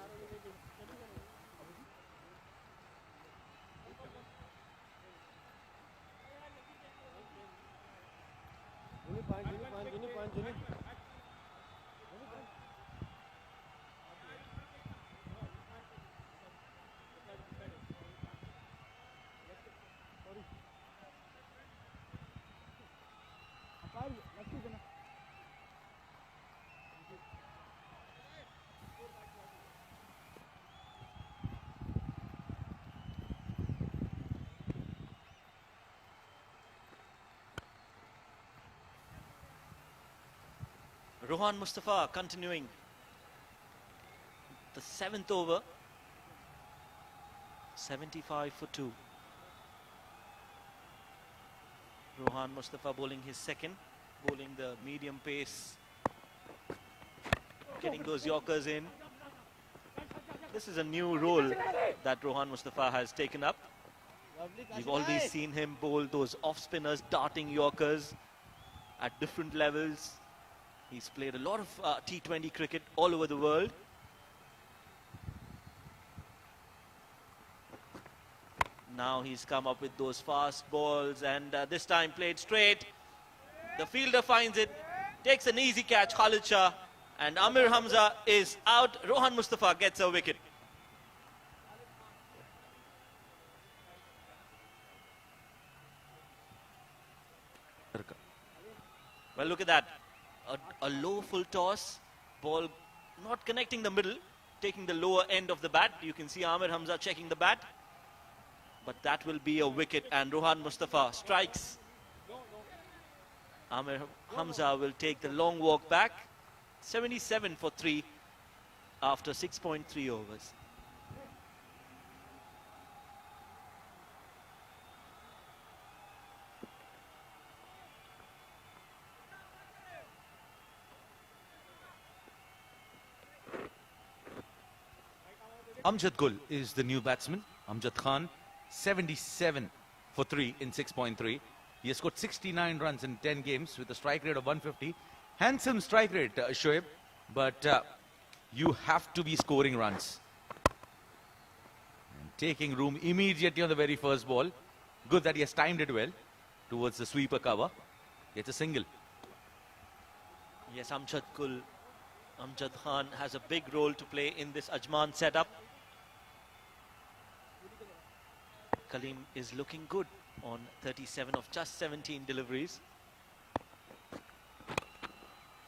Speaker 8: Rohan Mustafa continuing the 7th over, 75 for 2. Rohan Mustafa bowling his second, bowling the medium pace, getting those Yorkers in. This is a new role that Rohan Mustafa has taken up. We've always seen him bowl those off-spinners, darting Yorkers at different levels. He's played a lot of T20 cricket all over the world. Now he's come up with those fast balls, and this time played straight. The fielder finds it, takes an easy catch, Khalid Shah, and Amir Hamza is out. Rohan Mustafa gets a wicket. Well, look at that. A low full toss, ball not connecting the middle, taking the lower end of the bat. You can see Amir Hamza checking the bat. But that will be a wicket, and Rohan Mustafa strikes. Amir Hamza will take the long walk back. 77 for 3 after 6.3 overs.
Speaker 2: Amjad Gul is the new batsman. Amjad Khan, 77 for 3 in 6.3. He has scored 69 runs in 10 games with a strike rate of 150. Handsome strike rate, Shoaib, but you have to be scoring runs. And taking room immediately on the very first ball. Good that he has timed it well towards the sweeper cover. It's a single.
Speaker 8: Yes, Amjad Gul, Amjad Khan has a big role to play in this Ajman setup. Kaleem is looking good on 37 of just 17 deliveries.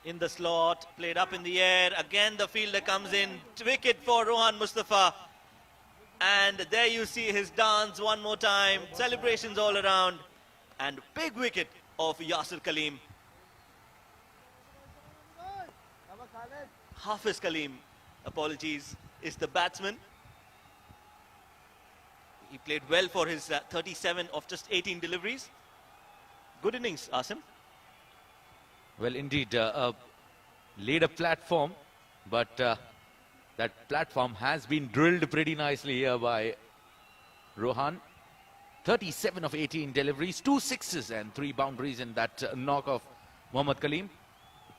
Speaker 8: In the slot, played up in the air. Again, the fielder comes in. Wicket for Rohan Mustafa. And there you see his dance one more time. Celebrations all around. And big wicket of Yasir Kaleem. Hafiz Kaleem, apologies, is the batsman. He played well for his 37 of just 18 deliveries. Good innings, Asim.
Speaker 2: Well, indeed, laid a platform, but that platform has been drilled pretty nicely here by Rohan. 37 of 18 deliveries, 2 sixes and 3 boundaries in that knock of Mohammad Kaleem,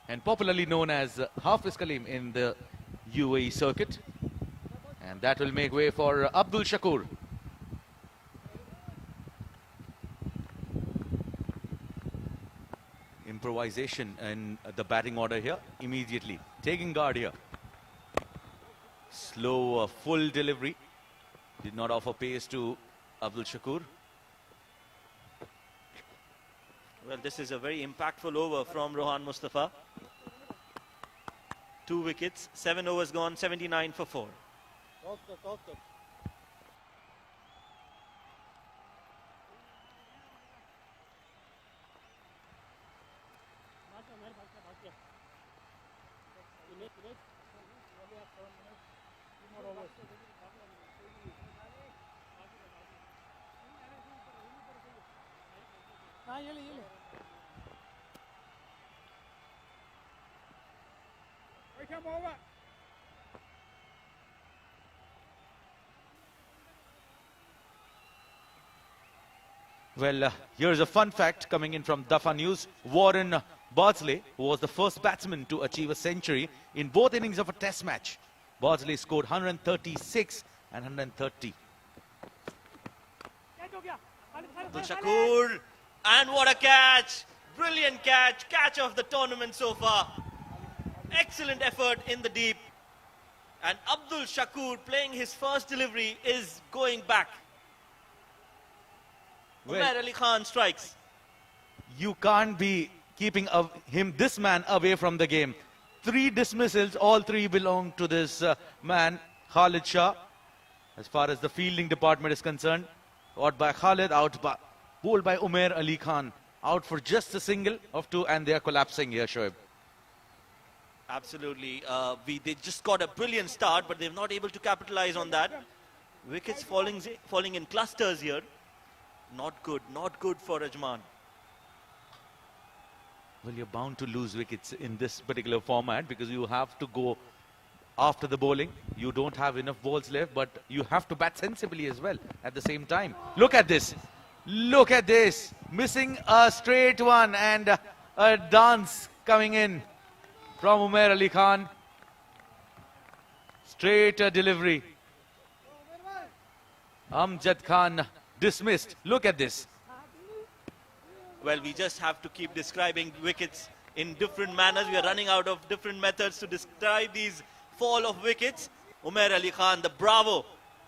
Speaker 2: and popularly known as Hafiz Kaleem in the UAE circuit. And that will make way for Abdul Shakur. Improvisation in the batting order here immediately. Taking guard here. Slow, full delivery. Did not offer pace to Abdul Shakur.
Speaker 8: Well, this is a very impactful over from Rohan Mustafa. 2 wickets, 7 overs gone, 79 for 4.
Speaker 2: Well, here's a fun fact coming in from Dafa News. Warren Bardsley was the first batsman to achieve a century in both innings of a test match. Bardsley scored 136 and 130.
Speaker 8: Abdul Shakur, and what a catch! Brilliant catch, catch of the tournament so far. Excellent effort in the deep. And Abdul Shakur playing his first delivery is going back.
Speaker 2: Well,
Speaker 8: Umair Ali Khan strikes.
Speaker 2: You can't be keeping this man away from the game. 3 dismissals, all 3 belong to this man, Khalid Shah. As far as the fielding department is concerned, out by Khalid, bowled by Umair Ali Khan. Out for just a single of 2, and they are collapsing here, Shoaib.
Speaker 8: Absolutely. They just got a brilliant start, but they're not able to capitalize on that. Wickets falling in clusters here. Not good for Ajman.
Speaker 2: Well, you're bound to lose wickets in this particular format because you have to go after the bowling. You don't have enough balls left, but you have to bat sensibly as well at the same time. Look at this. Look at this. Missing a straight one and a dance coming in from Umair Ali Khan. Straight delivery. Amjad Khan dismissed. Look at this.
Speaker 8: Well, we just have to keep describing wickets in different manners. We are running out of different methods to describe these fall of wickets. Umair Ali Khan, the bravo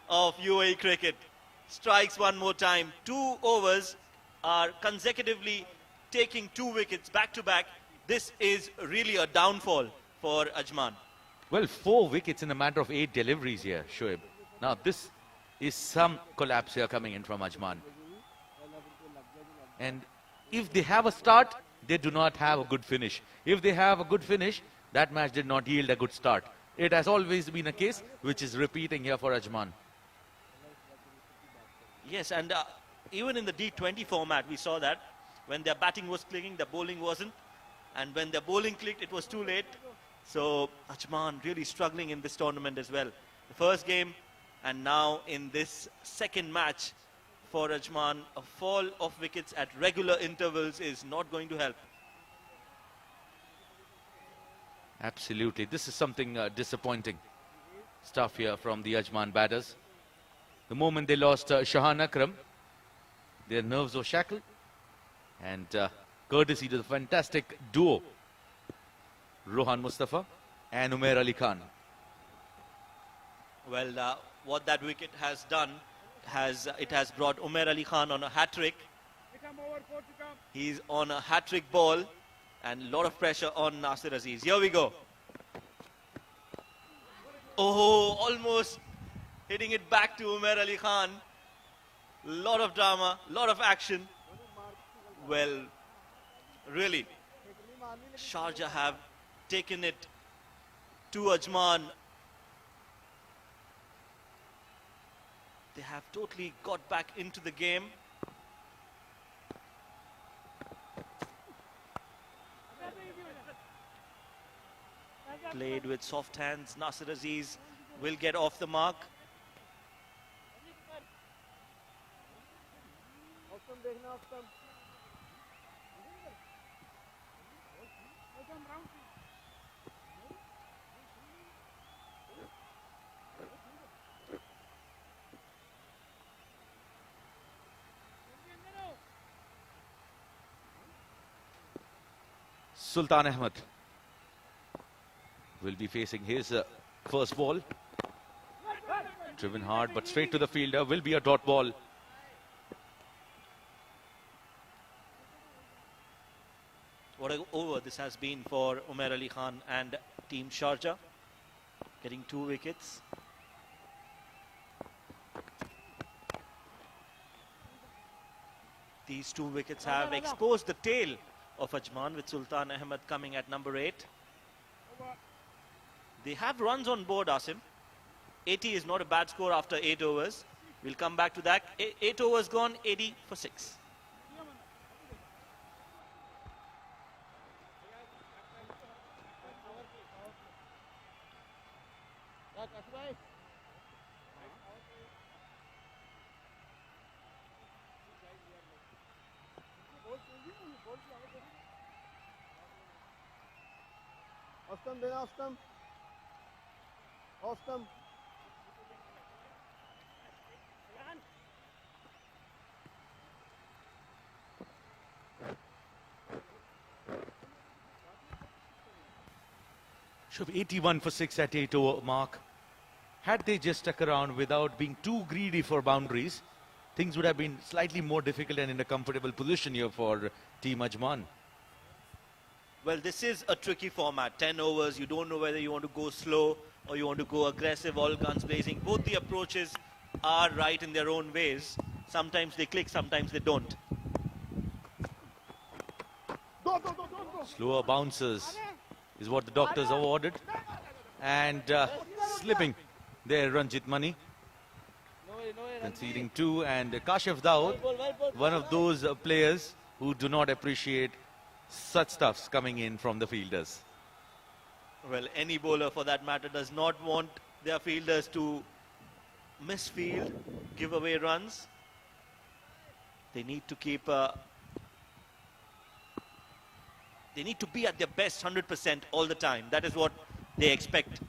Speaker 8: of UAE cricket, strikes one more time. 2 overs are consecutively taking 2 wickets back to back. This is really a downfall for Ajman.
Speaker 2: Well, 4 wickets in a matter of 8 deliveries here, Shoaib. Now, this is some collapse here coming in from Ajman. And if they have a start, they do not have a good finish. If they have a good finish, that match did not yield a good start. It has always been a case which is repeating here for Ajman.
Speaker 8: Yes, and even in the D20 format, we saw that when their batting was clicking, their bowling wasn't. And when their bowling clicked, it was too late. So Ajman really struggling in this tournament as well. The first game, and now in this second match for Ajman, a fall of wickets at regular intervals is not going to help.
Speaker 2: Absolutely. This is something disappointing stuff here from the Ajman batters. The moment they lost Shahan Akram, their nerves were shackled. And courtesy to the fantastic duo, Rohan Mustafa and Umair Ali Khan.
Speaker 8: Well, what that wicket has done, it has brought Umair Ali Khan on a hat-trick. He's on a hat-trick ball and a lot of pressure on Nasir Aziz. Here we go. Oh, almost hitting it back to Umair Ali Khan. Lot of drama, lot of action. Well, really, Sharjah have taken it to Ajman. They have totally got back into the game. Played with soft hands. Nasir Aziz will get off the mark.
Speaker 2: Sultan Ahmed will be facing his first ball. Driven hard, but straight to the fielder. Will be a dot ball.
Speaker 8: What an over this has been for Umair Ali Khan and Team Sharjah. Getting 2 wickets. These 2 wickets have exposed the tail of Ajman, with Sultan Ahmed coming at number 8. They have runs on board, Asim. 80 is not a bad score after 8 overs. We'll come back to that. 8 overs gone, 80 for 6.
Speaker 2: Should be 81 for 6 at 8 over mark. Had they just stuck around without being too greedy for boundaries, things would have been slightly more difficult and in a comfortable position here for Team Ajman.
Speaker 8: Well, this is a tricky format. 10 overs, you don't know whether you want to go slow or you want to go aggressive, all guns blazing. Both the approaches are right in their own ways. Sometimes they click, sometimes they don't.
Speaker 2: Slower bounces is what the doctors have ordered. And slipping there, Ranjit Mani. Conceding 2, and Kashif Daud, one of those players who do not appreciate such stuffs coming in from the fielders.
Speaker 8: Well, any bowler for that matter does not want their fielders to misfield, give away runs. They need to keep... they need to be at their best 100% all the time. That is what they expect.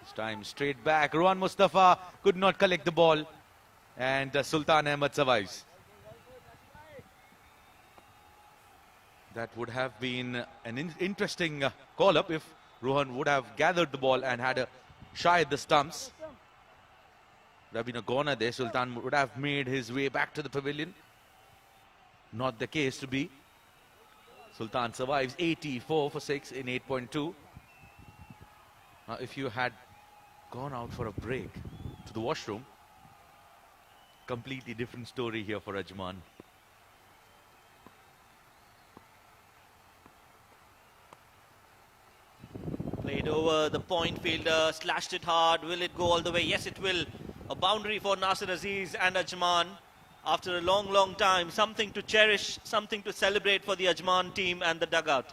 Speaker 2: This time straight back. Rohan Mustafa could not collect the ball. And Sultan Ahmed survives. That would have been an interesting call-up if Rohan would have gathered the ball and had a shy at the stumps. Would have been a corner there. Sultan would have made his way back to the pavilion. Not the case to be. Sultan survives 84 for 6 in 8.2. Now, if you had gone out for a break to the washroom, completely different story here for Ajman.
Speaker 8: Played over the point fielder, slashed it hard. Will it go all the way? Yes, it will. A boundary for Nasir Aziz and Ajman. After a long, long time, something to cherish, something to celebrate for the Ajman team and the dugout.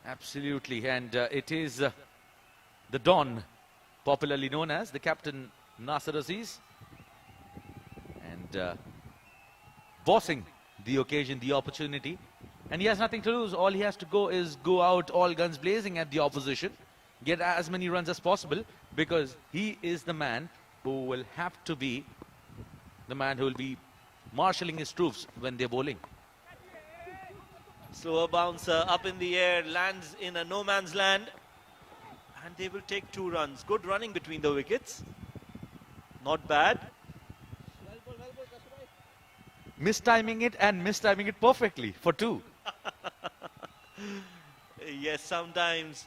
Speaker 2: Absolutely, and it is the Don, popularly known as the captain Nasir Aziz, and bossing the occasion, the opportunity, and he has nothing to lose. All he has to go is go out all guns blazing at the opposition, get as many runs as possible, because he is the man who will have to be the man who will be marshalling his troops when they're bowling.
Speaker 8: Slower bouncer up in the air, lands in a no man's land, and they will take 2 runs. Good running between the wickets. Not bad.
Speaker 2: Mistiming it and mistiming it perfectly for 2.
Speaker 8: Yes, sometimes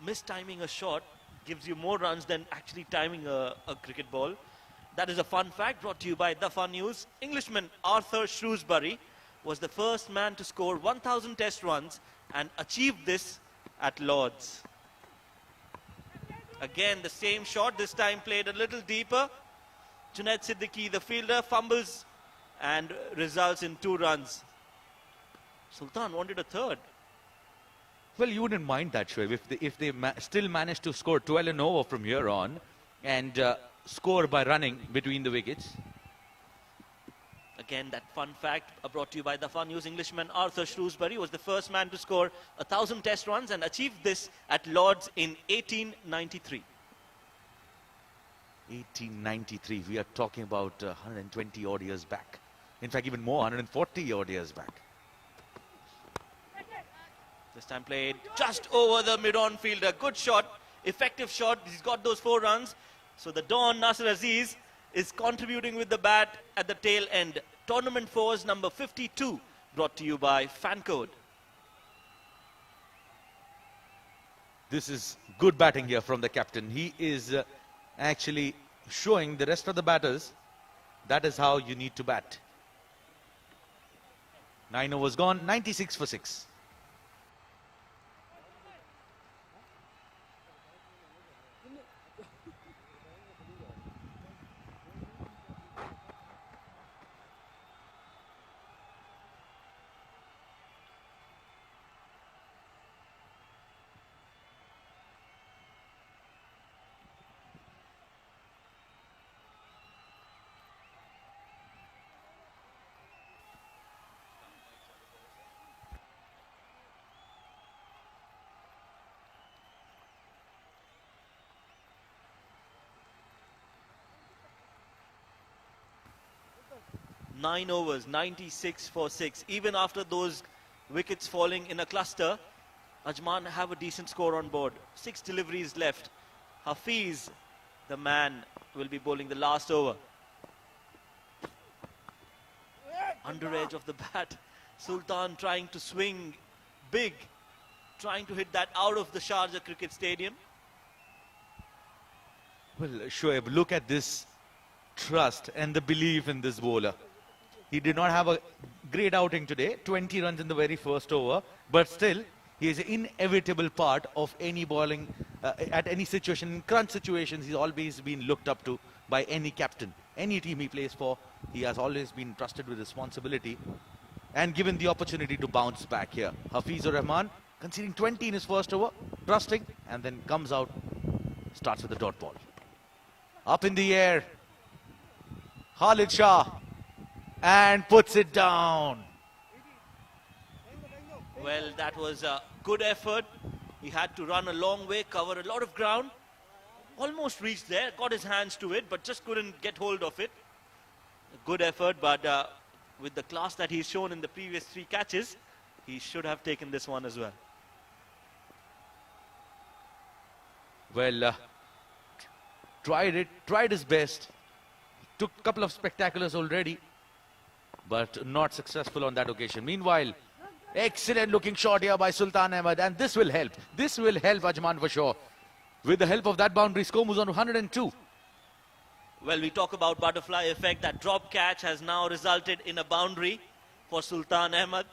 Speaker 8: mistiming a shot gives you more runs than actually timing a cricket ball. That is a fun fact brought to you by The Fun News. Englishman Arthur Shrewsbury was the first man to score 1,000 test runs and achieve this at Lord's. Again, the same shot, this time played a little deeper. Junaid Siddiqui, the fielder, fumbles and results in 2 runs. Sultan wanted a 3rd.
Speaker 2: Well, you wouldn't mind that, Shoaib, if they still manage to score 12 and over from here on and score by running between the wickets.
Speaker 8: Again, that fun fact brought to you by The Fun News. Englishman Arthur Shrewsbury was the first man to score 1,000 test runs and achieved this at Lord's in 1893.
Speaker 2: 1893, we are talking about 120 odd years back. In fact, even more, 140 odd years back.
Speaker 8: This time played just over the mid-on fielder. Good shot, effective shot. He's got those 4 runs. So the Don, Nasir Aziz, is contributing with the bat at the tail end. Tournament 4's number 52, brought to you by FanCode.
Speaker 2: This is good batting here from the captain. He is actually showing the rest of the batters that is how you need to bat. 9 overs gone, 96 for 6.
Speaker 8: Nine overs, 96 for 6. Even after those wickets falling in a cluster, Ajman have a decent score on board. 6 deliveries left. Hafiz, the man, will be bowling the last over. Under edge of the bat, Sultan trying to swing big, trying to hit that out of the Sharjah Cricket Stadium.
Speaker 2: Well, Shoaib, look at this trust and the belief in this bowler. He did not have a great outing today, 20 runs in the very first over, but still, he is an inevitable part of any bowling, at any situation. In crunch situations, he's always been looked up to by any captain. Any team he plays for, he has always been trusted with responsibility and given the opportunity to bounce back here. Hafizur Rahman conceding 20 in his first over, trusting, and then comes out, starts with the dot ball. Up in the air, Khalid Shah, and puts it down.
Speaker 8: Well, that was a good effort. He had to run a long way, cover a lot of ground. Almost reached there, got his hands to it, but just couldn't get hold of it. A good effort, but with the class that he's shown in the previous 3 catches, he should have taken this one as well.
Speaker 2: Well, tried his best. Took a couple of spectaculars already, but not successful on that occasion. Meanwhile, excellent looking shot here by Sultan Ahmed, and this will help. This will help Ajman for sure. With the help of that boundary, score moves on to 102.
Speaker 8: Well, we talk about butterfly effect. That drop catch has now resulted in a boundary for Sultan Ahmed.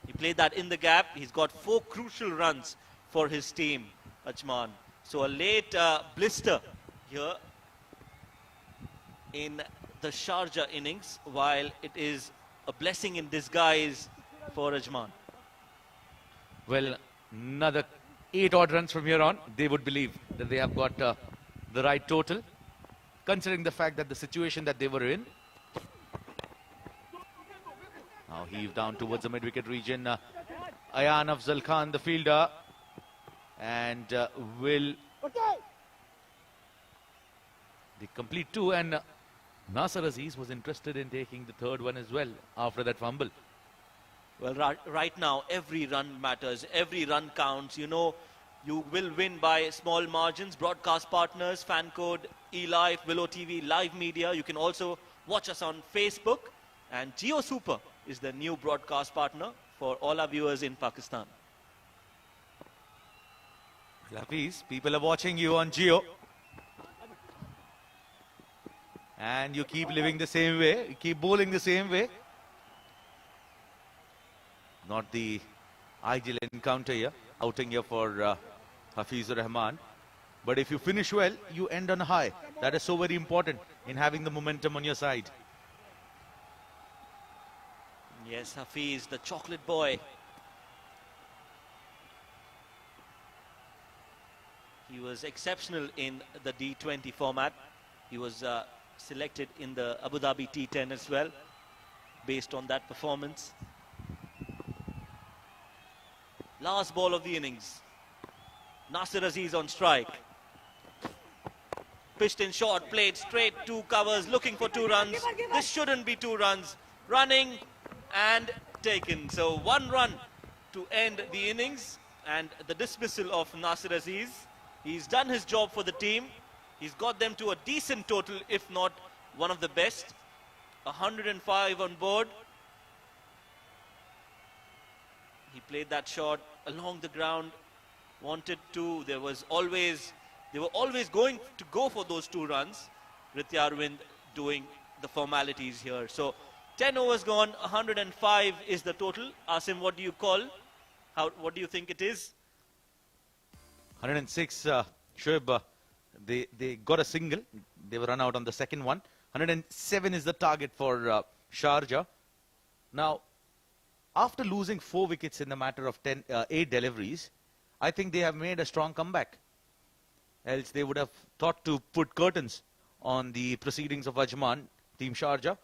Speaker 8: He played that in the gap. He's got 4 crucial runs for his team, Ajman. So a late blister here in the Sharjah innings, while it is a blessing in disguise for Ajman.
Speaker 2: Well, another 8 odd runs from here on. They would believe that they have got the right total, considering the fact that the situation that they were in. Now heave down towards the mid-wicket region. Ayan Afzal Khan, the fielder, and will they complete 2, and Nasser Aziz was interested in taking the 3rd one as well after that fumble.
Speaker 8: Well, right now, every run matters. Every run counts. You know, you will win by small margins. Broadcast partners, FanCode, eLive, Willow TV, Live Media. You can also watch us on Facebook. And Jio Super is the new broadcast partner for all our viewers in Pakistan.
Speaker 2: Hafiz, people are watching you on Jio. And you keep living the same way, you keep bowling the same way. Not the ideal encounter here, outing here for Hafizur Rahman. But if you finish well, you end on a high. That is so very important in having the momentum on your side.
Speaker 8: Yes, Hafiz, the chocolate boy. He was exceptional in the D20 format. He was selected in the Abu Dhabi T10 as well, based on that performance. Last ball of the innings. Nasser Aziz on strike. Pitched in short, played straight, 2 covers, looking for 2 runs. This shouldn't be 2 runs. Running and taken. So 1 run to end the innings, and the dismissal of Nasser Aziz. He's done his job for the team. He's got them to a decent total, if not one of the best. 105 on board. He played that shot along the ground, wanted to. They were always going to go for those 2 runs. Ritya Arvind doing the formalities here. So 10 overs gone, 105 is the total. Asim, what do you call? What do you think it is?
Speaker 2: 106, Shoaib, they got a single. They were run out on the second one. 107 is the target for Sharjah. Now, after losing 4 wickets in the matter of 8 deliveries, I think they have made a strong comeback. Else they would have thought to put curtains on the proceedings of Ajman, Team Sharjah.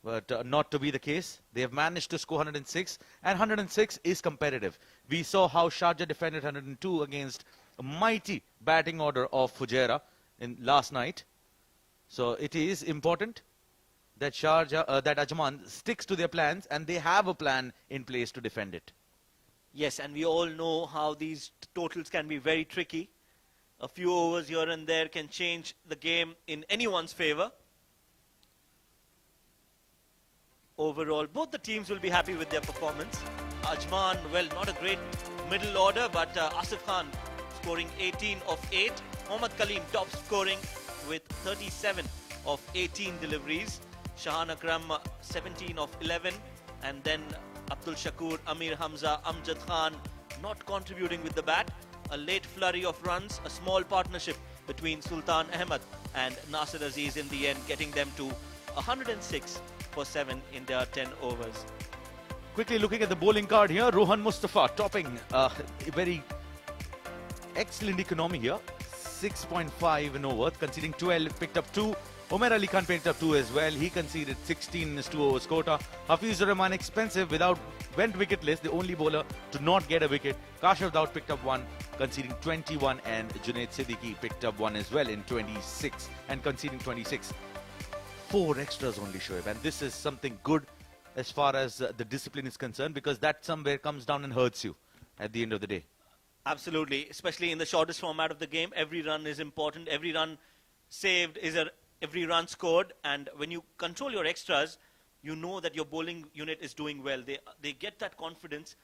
Speaker 2: But not to be the case. They have managed to score 106, and 106 is competitive. We saw how Sharjah defended 102 against a mighty batting order of Fujairah in last night. So it is important that that Ajman sticks to their plans, and they have a plan in place to defend it.
Speaker 8: Yes, and we all know how these totals can be very tricky. A few overs here and there can change the game in anyone's favour. Overall, both the teams will be happy with their performance. Ajman, well, not a great middle order, but Asif Khan scoring 18 of 8. Mohammad Kaleem top scoring with 37 of 18 deliveries. Shahan Akram 17 of 11. And then Abdul Shakur, Amir Hamza, Amjad Khan not contributing with the bat. A late flurry of runs, a small partnership between Sultan Ahmed and Nasir Aziz in the end, getting them to 106 for 7 in their 10 overs.
Speaker 2: Quickly looking at the bowling card here, Rohan Mustafa topping a very excellent economy here. 6.5 in over, conceding 12, picked up 2. Umair Ali Khan picked up 2 as well. He conceded 16 in his 2 overs quota. Hafizur Rahman expensive, went wicketless, the only bowler to not get a wicket. Kashif Daud picked up 1, conceding 21, and Junaid Siddiqui picked up 1 as well in 26 and conceding 26. 4 extras only, Shoaib, and this is something good as far as the discipline is concerned, because that somewhere comes down and hurts you at the end of the day.
Speaker 8: Absolutely, especially in the shortest format of the game. Every run is important. Every run saved is every run scored, and when you control your extras, you know that your bowling unit is doing well. They get that confidence,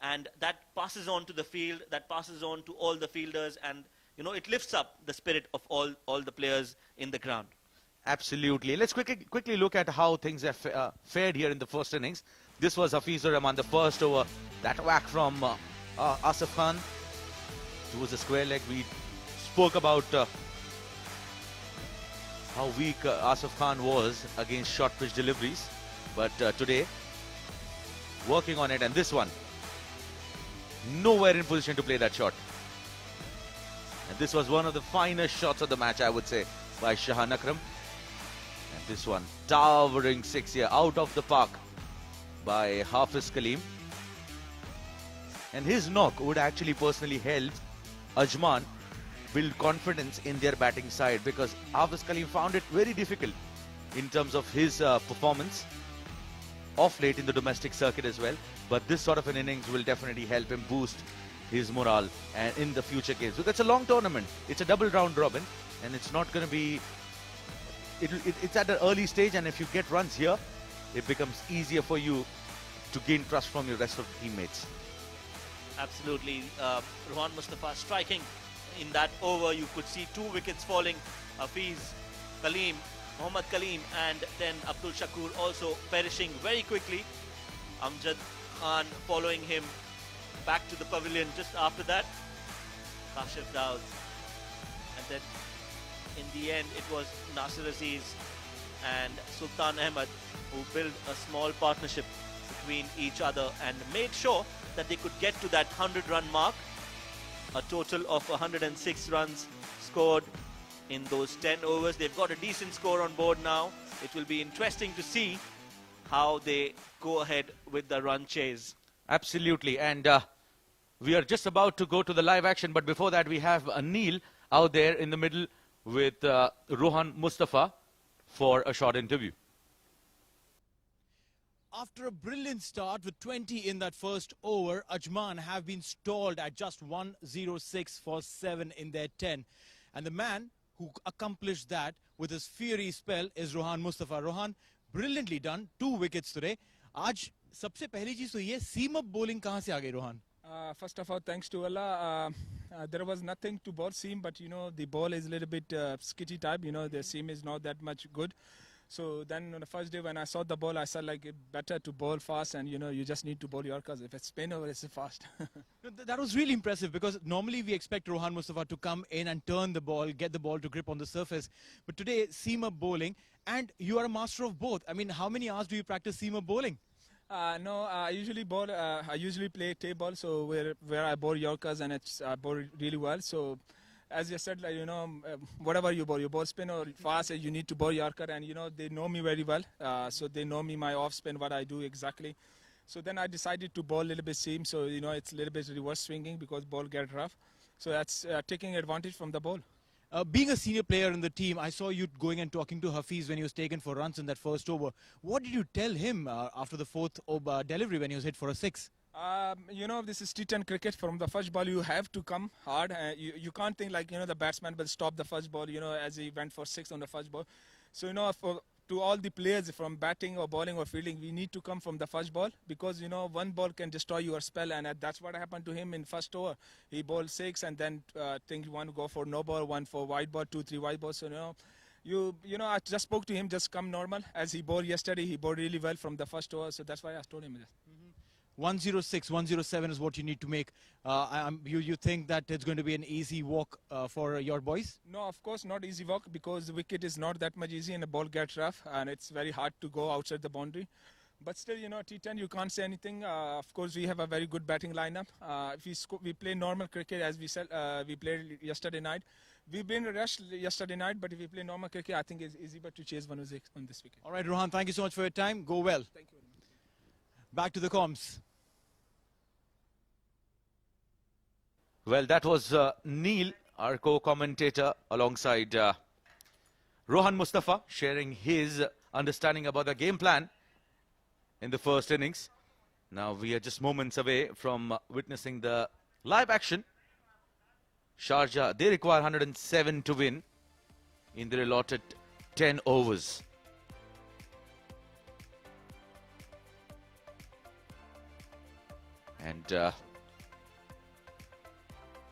Speaker 8: and that passes on to the field, that passes on to all the fielders, and you know, it lifts up the spirit of all the players in the ground.
Speaker 2: Absolutely. Let's quickly look at how things have fared here in the first innings. This was Hafizur Rahman, the first over. That whack from Asif Khan towards the square leg. We spoke about how weak Asif Khan was against short pitch deliveries. But today, working on it. And this one, nowhere in position to play that shot. And this was one of the finest shots of the match, I would say, by Shahan Akram. And this one, towering 6 here, out of the park by Hafiz Kaleem. And his knock would actually personally help Ajman build confidence in their batting side, because Hafiz Kaleem found it very difficult in terms of his performance off late in the domestic circuit as well. But this sort of an innings will definitely help him boost his morale and in the future games. Because it's a long tournament. It's a double round robin, and it's not going to be... It's at an early stage, and if you get runs here, it becomes easier for you to gain trust from your rest of the teammates.
Speaker 8: Absolutely. Rohan Mustafa striking in that over. You could see 2 wickets falling. Hafiz Kaleem, Mohammad Kaleem, and then Abdul Shakur also perishing very quickly. Amjad Khan following him back to the pavilion just after that. Kashif Daud. And then in the end, it was Nasir Aziz and Sultan Ahmed who built a small partnership between each other and made sure that they could get to that 100-run mark. A total of 106 runs scored in those 10 overs. They've got a decent score on board now. It will be interesting to see how they go ahead with the run chase.
Speaker 2: Absolutely. And we are just about to go to the live action. But before that, we have Anil out there in the middle with Rohan Mustafa for a short interview.
Speaker 3: After a brilliant start with 20 in that first over, Ajman have been stalled at just 106 for 7 in their 10. And the man who accomplished that with his fiery spell is Rohan Mustafa. Rohan, brilliantly done, 2 wickets today. आज सबसे पहली चीज तो ये seam up bowling कहाँ से आ गई Rohan?
Speaker 9: First of all, thanks to Allah. There was nothing to bowl seam, but you know the ball is a little bit skitty type. You know the seam is not that much good. So then on the first day when I saw the ball, I said like it better to bowl fast, and you just need to bowl Yorkers. If it's spin over, it's fast.
Speaker 3: That was really impressive, because normally we expect Rohan Mustafa to come in and turn the ball, get the ball to grip on the surface. But today, seamer bowling, and you are a master of both. I mean, how many hours do you practice seamer bowling?
Speaker 9: No, I usually bowl. I usually play tape ball, so where I bowl Yorkers, and I bowl really well. So, as you said, like, whatever you bowl spin or fast, you need to bowl Yorker, and they know me very well. So they know me, my off spin, what I do exactly. So then I decided to bowl a little bit seam, so it's a little bit reverse swinging because ball get rough. So that's taking advantage from the ball.
Speaker 3: Being a senior player in the team, I saw you going and talking to Hafiz when he was taken for runs in that first over. What did you tell him after the fourth over delivery when he was hit for a 6?
Speaker 9: This is T10 cricket. From the first ball, you have to come hard. You can't think like, the batsman will stop the first ball, as he went for 6 on the first ball. So, to all the players from batting or bowling or fielding, we need to come from the first ball, because, one ball can destroy your spell, and that's what happened to him in first over. He bowled 6 and then think one go for no ball, one for wide ball, 2, 3 wide balls. So, I just spoke to him, just come normal. As he bowled yesterday, he bowled really well from the first over, so that's why I told him this.
Speaker 3: 106, 107 is what you need to make. You think that it's going to be an easy walk for your boys?
Speaker 9: No, of course not easy walk, because the wicket is not that much easy and the ball gets rough and it's very hard to go outside the boundary. But still, T10, you can't say anything. Of course, we have a very good batting lineup. If we play normal cricket, as we said, we played yesterday night. We've been rushed yesterday night, but if we play normal cricket, I think it's easier to chase 106 on this wicket.
Speaker 3: All right, Rohan, thank you so much for your time. Go well.
Speaker 9: Thank you very much.
Speaker 3: Back to the comms.
Speaker 2: Well, that was Neil, our co-commentator, alongside Rohan Mustafa, sharing his understanding about the game plan in the first innings. Now we are just moments away from witnessing the live action. Sharjah, they require 107 to win in their allotted 10 overs. And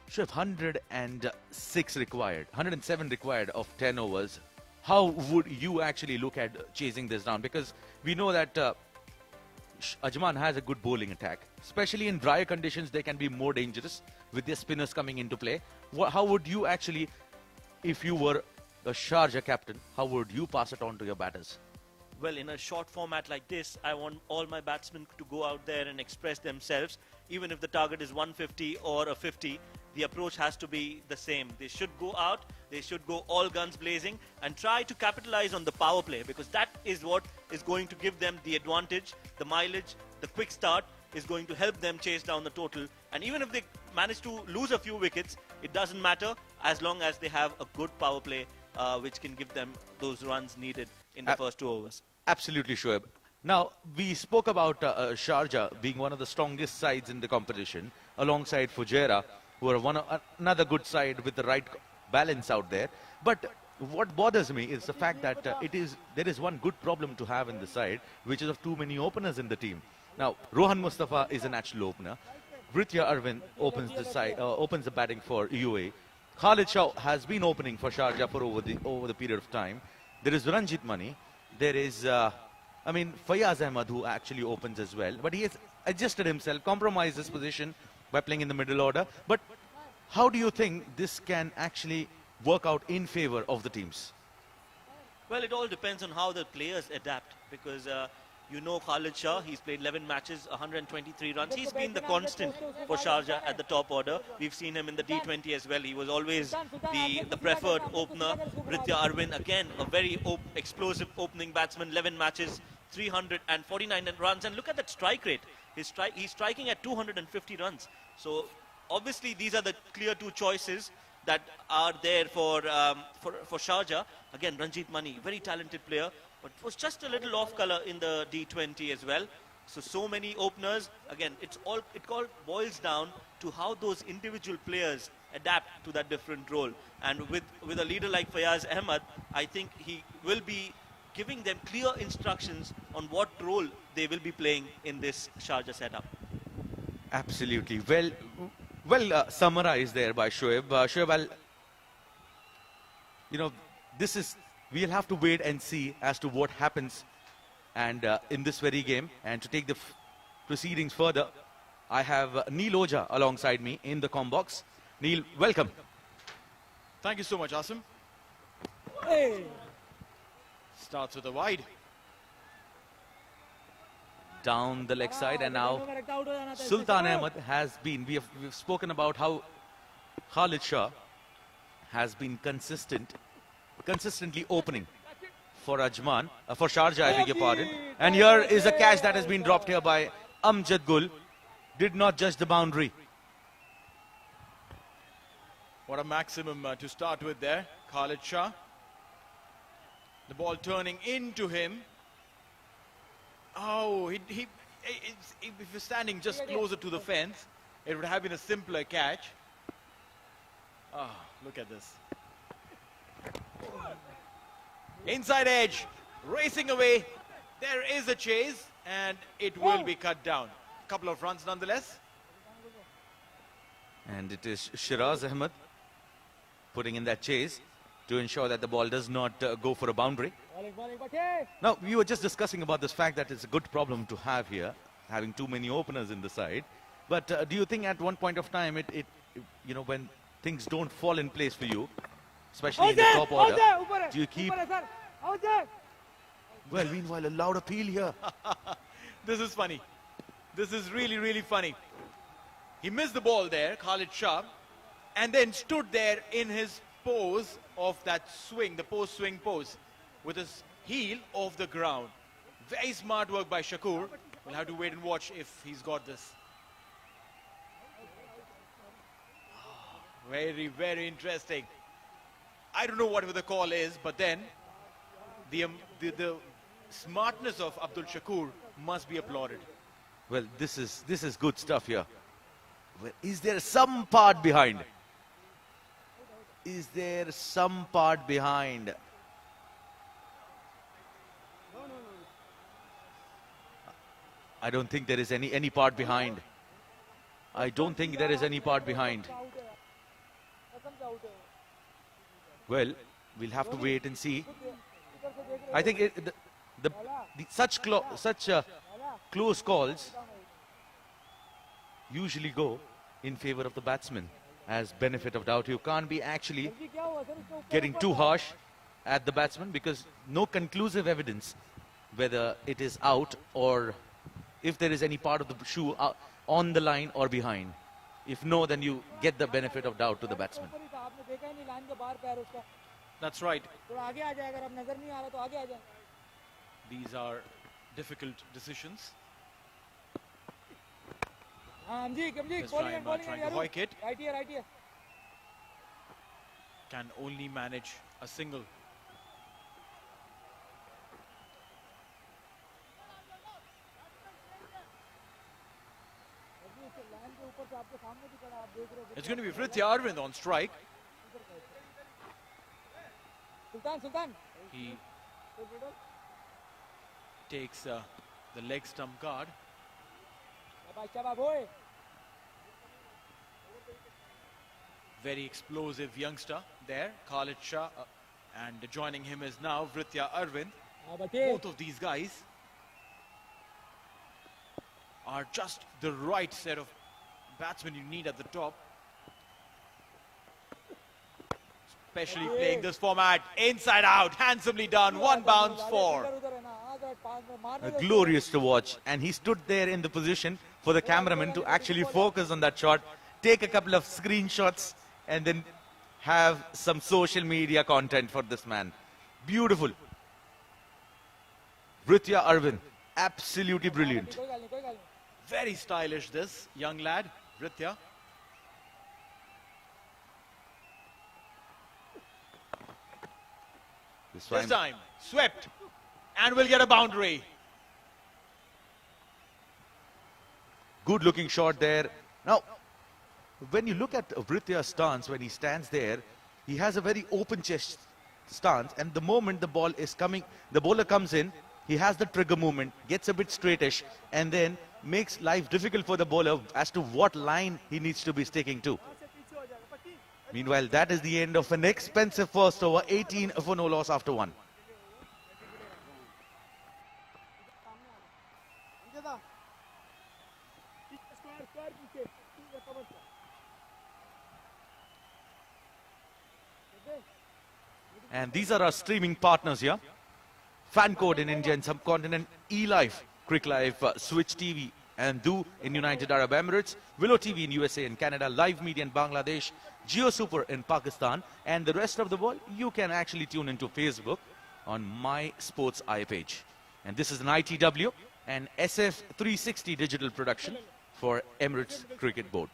Speaker 2: Shiv, 106 required, 107 required of 10 overs. How would you actually look at chasing this down? Because we know that Ajman has a good bowling attack. Especially in drier conditions, they can be more dangerous with their spinners coming into play. How would you actually, if you were a Sharjah captain, how would you pass it on to your batters?
Speaker 8: Well, in a short format like this, I want all my batsmen to go out there and express themselves. Even if the target is 150 or a 50, the approach has to be the same. They should go out, they should go all guns blazing and try to capitalize on the power play, because that is what is going to give them the advantage. The mileage, the quick start is going to help them chase down the total. And even if they manage to lose a few wickets, it doesn't matter as long as they have a good power play which can give them those runs needed in the first 2 overs.
Speaker 2: Absolutely, Shoaib. Now, we spoke about Sharjah being one of the strongest sides in the competition, alongside Fujairah, who are another good side with the right balance out there. But what bothers me is the fact that there is one good problem to have in the side, which is of too many openers in the team. Now, Rohan Mustafa is a natural opener. Ritya Arvind opens the batting for UAE. Khalid Shah has been opening for Sharjah for over the period of time. There is Ranjit Mani. There is, Fayaz Ahmad, who actually opens as well. But he has adjusted himself, compromised his position by playing in the middle order. But how do you think this can actually work out in favor of the teams?
Speaker 8: Well, it all depends on how the players adapt, because Khalid Shah, he's played 11 matches, 123 runs. He's been the constant for Sharjah at the top order. We've seen him in the D20 as well. He was always the preferred opener. Ritya Arvind, again, a very explosive opening batsman, 11 matches, 349 runs. And look at that strike rate. He's striking at 250 runs. So, obviously, these are the clear 2 choices that are there for Sharjah. Again, Ranjit Mani, very talented player, but was just a little off color in the D20 as well. So many openers. Again, it all boils down to how those individual players adapt to that different role. And with a leader like Fayaz Ahmad, I think he will be giving them clear instructions on what role they will be playing in this Sharjah setup.
Speaker 2: Absolutely. Well summarized there by Shoaib. Shoaib, this is we'll have to wait and see as to what happens and in this very game. And to take the proceedings further, I have Neil Oja alongside me in the comm box. Neil, welcome.
Speaker 3: Thank you so much, Asim. Starts with a wide.
Speaker 2: Down the leg side, and now Sultan Ahmed has been, we've spoken about how Khalid Shah has been consistently opening for Ajman, for Sharjah, I beg your pardon. And here is a catch that has been dropped here by Amjad Gul. Did not judge the boundary.
Speaker 3: What a maximum to start with there. Khalid Shah. The ball turning into him. Oh, if he's standing just closer to the fence, it would have been a simpler catch. Oh, look at this. Inside edge, racing away. There is a chase, and it will be cut down. A couple of runs nonetheless.
Speaker 2: And it is Shiraz Ahmed putting in that chase to ensure that the ball does not go for a boundary. Now, we were just discussing about this fact that it's a good problem to have here, having too many openers in the side. But do you think at one point of time, you know, when things don't fall in place for you, especially in the top order, do you keep... Well, meanwhile, a loud appeal here.
Speaker 3: This is funny. This is really, really funny. He missed the ball there, Khalid Shah, and then stood there in his pose of that swing, the post swing pose, with his heel off the ground. Very smart work by Shakur. We'll have to wait and watch if he's got this. Very, very interesting. I don't know what the call is, but then the smartness of Abdul Shakur must be applauded.
Speaker 2: Well, this is good stuff here. Well, is there some part behind? Is there some part behind? I don't think there is any part behind. I don't think there is any part behind. Well, we'll have to wait and see. I think such close calls usually go in favor of the batsman as benefit of doubt. You can't be actually getting too harsh at the batsman because no conclusive evidence whether it is out or if there is any part of the shoe on the line or behind. If no, then you get the benefit of doubt to the batsman.
Speaker 3: That's right. These are difficult decisions. This time trying to hoik it. Can only manage a single. It's going to be Vrithya Arvind on strike. He takes the leg stump guard. Very explosive youngster there, Khalid Shah, and joining him is now Vrithya Arvind. Both of these guys are just the right set of batsmen you need at the top. Especially playing this format, inside out, handsomely done, one bounce for.
Speaker 2: Glorious to watch, and he stood there in the position for the cameraman to actually focus on that shot, take a couple of screenshots, and then have some social media content for this man. Beautiful. Vrithya Arvind, absolutely brilliant.
Speaker 3: Very stylish, this young lad, Vrithya. This time, swept, and will get a boundary.
Speaker 2: Good looking shot there. Now, when you look at Vrithya's stance, when he stands there, he has a very open chest stance, and the moment the ball is coming, the bowler comes in, he has the trigger movement, gets a bit straightish, and then makes life difficult for the bowler as to what line he needs to be sticking to. Meanwhile, that is the end of an expensive first over, 18 for no loss after one. And these are our streaming partners here. FanCode in India and subcontinent, eLife, Crick Life, Switch TV and Do in United Arab Emirates, Willow TV in USA and Canada, Live Media in Bangladesh, Jio Super in Pakistan, and the rest of the world, you can actually tune into Facebook on My Sports Eye page. And this is an ITW and SF360 digital production for Emirates Cricket Board.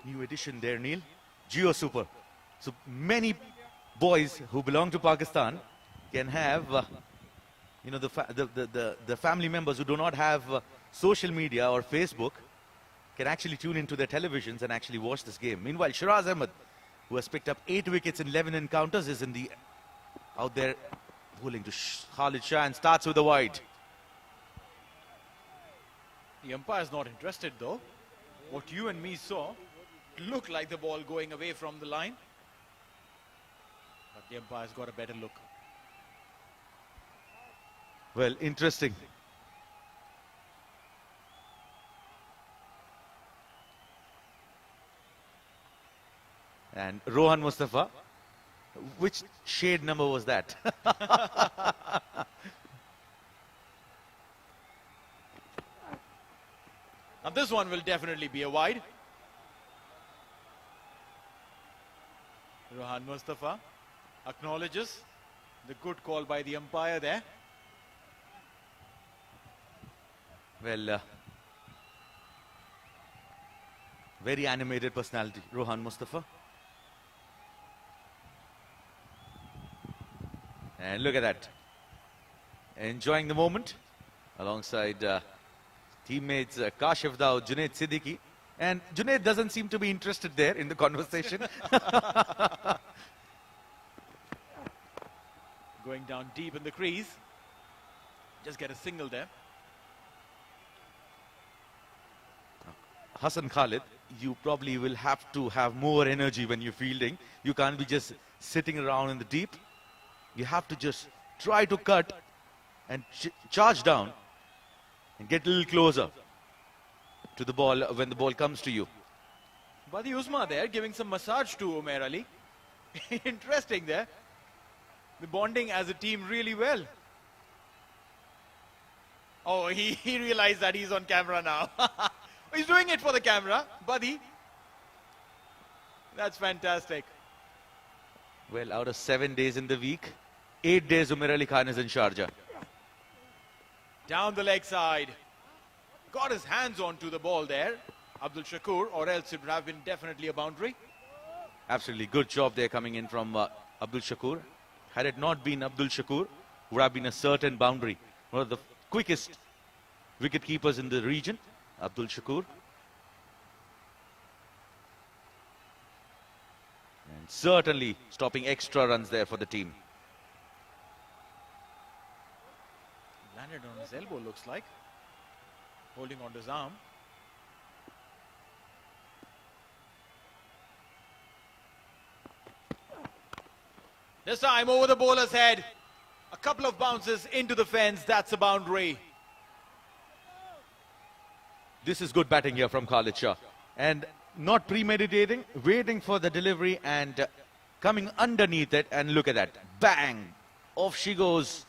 Speaker 2: New addition there, Neil. Jio Super. So many boys who belong to Pakistan can have, you know, the family members who do not have social media or Facebook can actually tune into their televisions and actually watch this game. Meanwhile, Shiraz Ahmed, who has picked up 8 wickets in 11 encounters, is in the out there bowling to Khalid Shah and starts with a wide.
Speaker 3: The umpire's not interested though. What you and me saw looked like the ball going away from the line. But the umpire's got a better look.
Speaker 2: Well, interesting. And Rohan Mustafa, which shade number was that?
Speaker 3: Now this one will definitely be a wide. Rohan Mustafa acknowledges the good call by the umpire there.
Speaker 2: Well, very animated personality, Rohan Mustafa. And look at that. Enjoying the moment alongside teammates Kashif Daud, Junaid Siddiqui. And Junaid doesn't seem to be interested there in the conversation.
Speaker 3: Going down deep in the crease. Just get a single there.
Speaker 2: Hassan Khalid, you probably will have to have more energy when you're fielding. You can't be just sitting around in the deep. You have to just try to cut and charge down and get a little closer to the ball when the ball comes to you.
Speaker 3: Badi Usma there giving some massage to Umair Ali. Interesting there. The bonding as a team really well. Oh, he realized that he's on camera now. He's doing it for the camera, Badi. That's fantastic.
Speaker 2: Well, out of 7 days in the week, 8 days Umair Ali Khan is in Sharjah.
Speaker 3: Down the leg side. Got his hands onto the ball there, Abdul Shakur, or else it would have been definitely a boundary.
Speaker 2: Absolutely good job there coming in from Abdul Shakur. Had it not been Abdul Shakur, would have been a certain boundary. One of the quickest wicket keepers in the region, Abdul Shakur. And certainly stopping extra runs there for the team.
Speaker 3: Landed on his elbow, looks like. Holding on to his arm. This time over the bowler's head. A couple of bounces into the fence. That's a boundary.
Speaker 2: This is good batting here from Khalid Shah. And not premeditating, waiting for the delivery and coming underneath it. And look at that. Bang! Off she goes.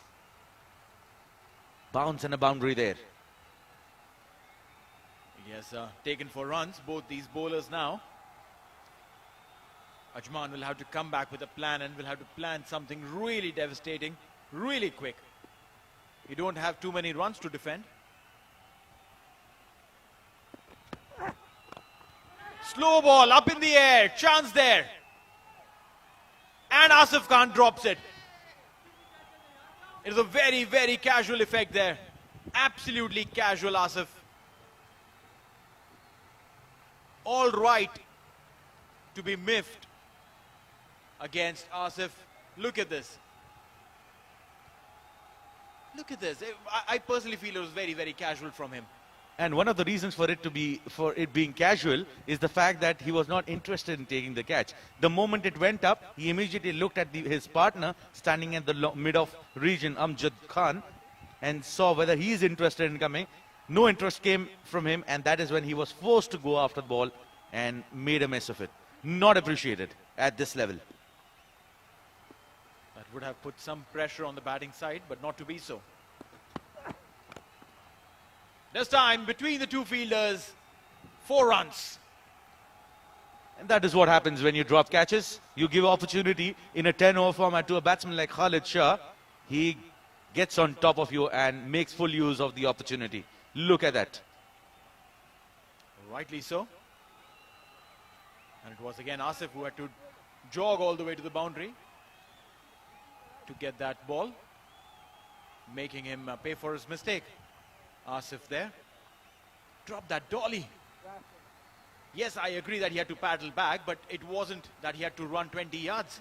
Speaker 2: Bounce and a boundary there.
Speaker 3: Yes, taken for runs, both these bowlers now. Ajman will have to come back with a plan and will have to plan something really devastating, really quick. You don't have too many runs to defend. Slow ball up in the air, chance there. And Asif Khan drops it. It is a very, very casual effect there. Absolutely casual, Asif. All right to be miffed against Asif. Look at this. Look at this. I personally feel it was very, very casual from him.
Speaker 2: And one of the reasons for it being casual is the fact that he was not interested in taking the catch. The moment it went up, he immediately looked at his partner standing at the mid-off region, Amjad Khan, and saw whether he is interested in coming. No interest came from him, and that is when he was forced to go after the ball and made a mess of it. Not appreciated at this level.
Speaker 3: That would have put some pressure on the batting side, but not to be so. This time, between the two fielders, 4 runs.
Speaker 2: And that is what happens when you drop catches. You give opportunity in a 10-over format to a batsman like Khalid Shah. He gets on top of you and makes full use of the opportunity. Look at that.
Speaker 3: Rightly so. And it was again Asif who had to jog all the way to the boundary to get that ball, making him pay for his mistake. Asif there. Drop that dolly. Yes, I agree that he had to paddle back, but it wasn't that he had to run 20 yards.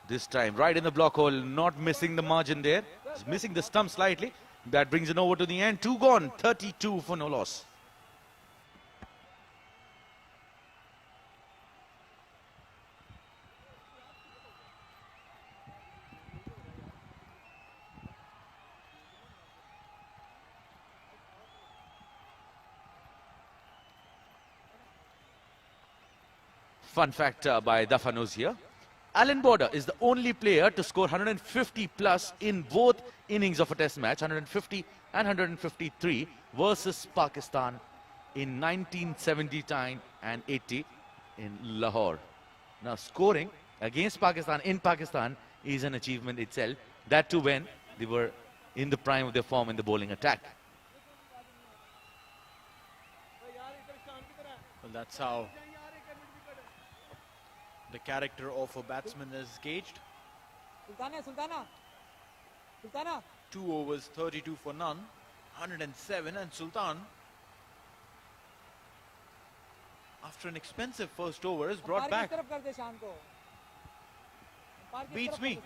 Speaker 2: This time, right in the block hole, not missing the margin there. He's missing the stump slightly. That brings it over to the end. 2 gone, 32 for no loss. Fun fact by Dafanos here. Alan Border is the only player to score 150 plus in both innings of a test match, 150 and 153 versus Pakistan in 1979 and 80 in Lahore. Now scoring against Pakistan in Pakistan is an achievement itself. That too when they were in the prime of their form in the bowling attack.
Speaker 3: Well, that's how the character of a batsman is gauged. 2 overs, 32 for none, 107, and Sultan, after an expensive first over, is brought back. Beats me.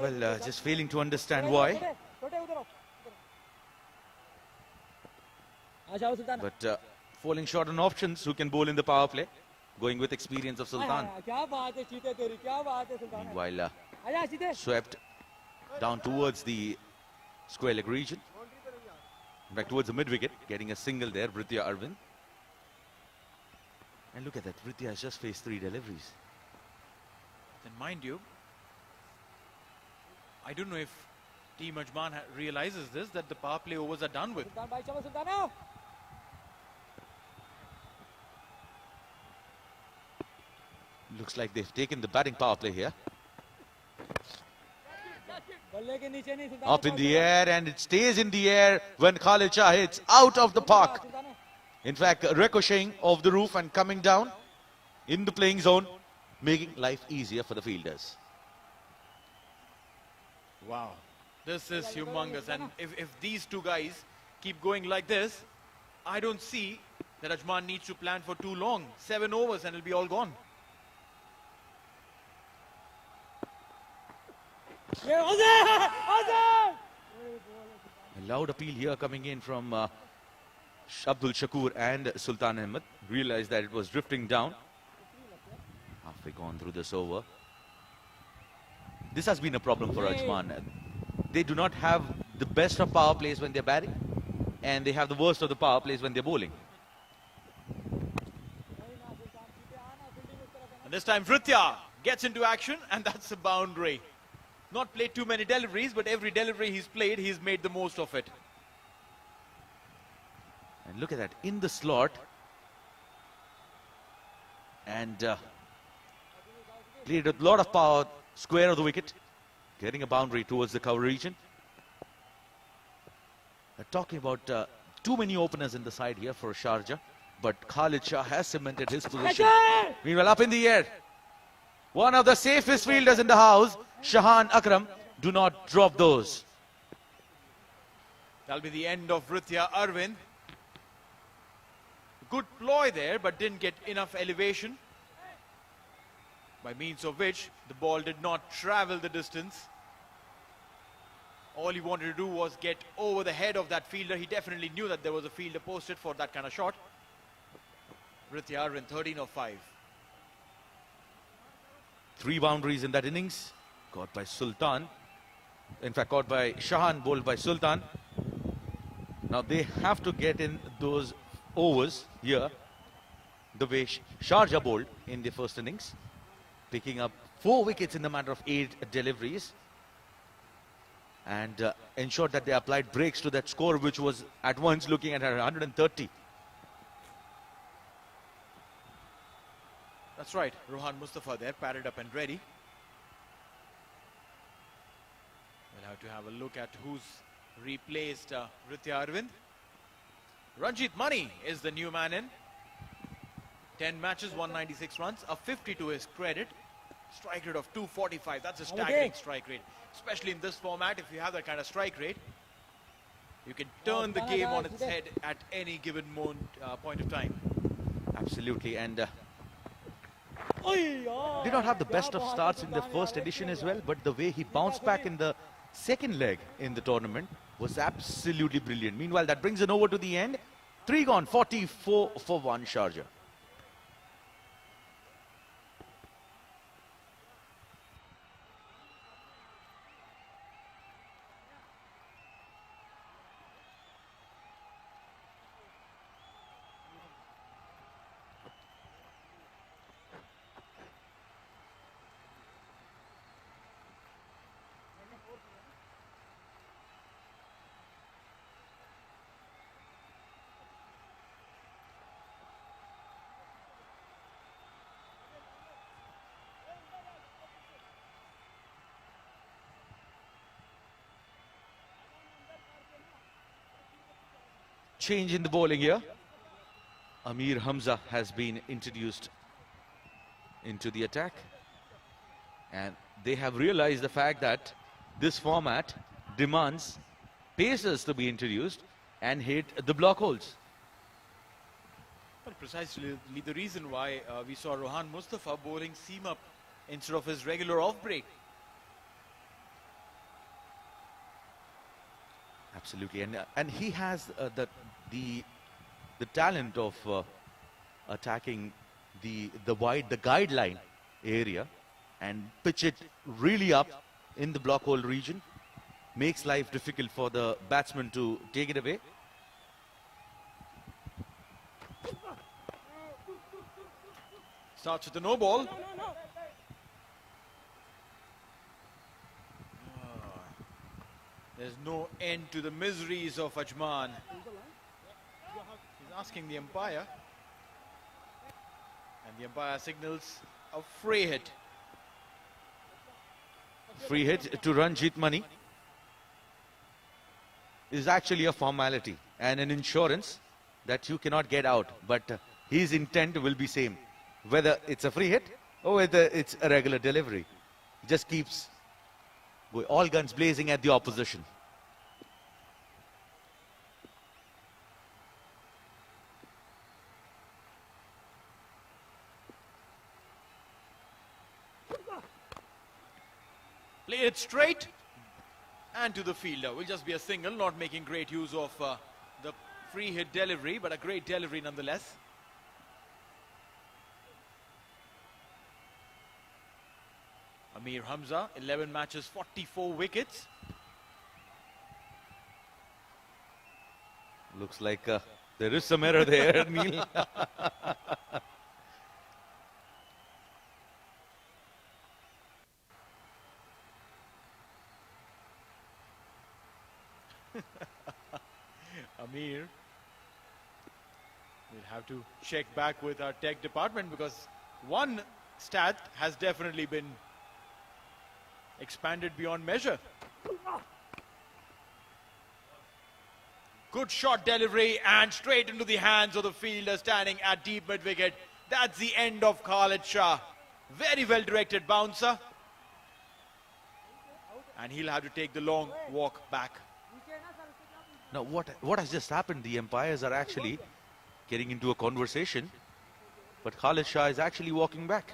Speaker 2: Well, just failing to understand why. But falling short on options, who can bowl in the power play? Going with experience of Sultan. Meanwhile, swept down towards the square leg region. Back towards the mid-wicket, getting a single there, Britya Arvind. And look at that, Britya has just faced 3 deliveries.
Speaker 3: Then mind you, I don't know if Team Ajman realizes this, that the power play overs are done with.
Speaker 2: Looks like they've taken the batting power play here. Up in the air, and it stays in the air when Khalid Shah hits out of the park. In fact, ricocheting off the roof and coming down in the playing zone, making life easier for the fielders.
Speaker 3: Wow, this is humongous. And if these two guys keep going like this, I don't see that Ajman needs to plan for too long. 7 overs and it'll be all gone.
Speaker 2: A loud appeal here coming in from Abdul Shakur and Sultan Ahmed. Realized that it was drifting down. Halfway gone through this over. This has been a problem for Ajman. They do not have the best of power plays when they're batting, and they have the worst of the power plays when they're bowling.
Speaker 3: And this time Britya gets into action, and that's a boundary. Not played too many deliveries, but every delivery he's played, he's made the most of it.
Speaker 2: And look at that, in the slot. And played a lot of power, square of the wicket. Getting a boundary towards the cover region. Talking about too many openers in the side here for Sharjah. But Khalid Shah has cemented his position. Meanwhile, up in the air. One of the safest fielders in the house, Shahan Akram. Do not drop those.
Speaker 3: That'll be the end of Britya Arvind. Good ploy there, but didn't get enough elevation, by means of which the ball did not travel the distance All he wanted to do was get over the head of that fielder. He definitely knew that there was a fielder posted for that kind of shot. Rithyarvin 13 of 5.
Speaker 2: 3 boundaries in that innings. Caught by Sultan. In fact, caught by Shahan, bowled by Sultan. Now they have to get in those overs here, the way Sharjah bowled in the first innings, picking up 4 wickets in the matter of 8 deliveries, and ensured that they applied breaks to that score, which was at once looking at 130.
Speaker 3: That's right, Rohan Mustafa there, padded up and ready. We'll have to have a look at who's replaced Rithyarvin. Ranjit Mani is the new man in. 10 matches, 196 runs, a 50 to his credit. Strike rate of 245, that's a staggering strike rate. Especially in this format, if you have that kind of strike rate, you can turn the game on its head at any given point of time.
Speaker 2: Absolutely, and did not have the best of starts in the first edition as well, but the way he bounced back in the second leg in the tournament was absolutely brilliant. Meanwhile, that brings it over to the end. 3 gone, 44 for 1 Sharjah. Change in the bowling here. Amir Hamza has been introduced into the attack, and they have realized the fact that this format demands pacers to be introduced and hit the block holes.
Speaker 3: Well, precisely the reason why we saw Rohan Mustafa bowling seam up instead of his regular off break.
Speaker 2: Absolutely, and he has the talent of attacking the guideline area and pitch it really up in the block hole region. Makes life difficult for the batsman to take it away.
Speaker 3: Starts with the no ball. There's no end to the miseries of Ajman. He's asking the umpire. And the umpire signals a free hit.
Speaker 2: Free hit to Ranjit Mani is actually a formality and an insurance that you cannot get out. But his intent will be same. Whether it's a free hit or whether it's a regular delivery. He just keeps all guns blazing at the opposition.
Speaker 3: Play it straight and to the fielder. Will just be a single, not making great use of the free hit delivery, but a great delivery nonetheless. Amir Hamza, 11 matches, 44 wickets.
Speaker 2: Looks like there is some error there, Neil.
Speaker 3: Amir, we'll have to check back with our tech department because one stat has definitely been expanded beyond measure. Good shot delivery and straight into the hands of the fielder standing at deep mid wicket. That's the end of Khalid Shah. Very well directed bouncer. And he'll have to take the long walk back.
Speaker 2: Now what has just happened? The umpires are actually getting into a conversation, but Khalid Shah is actually walking back.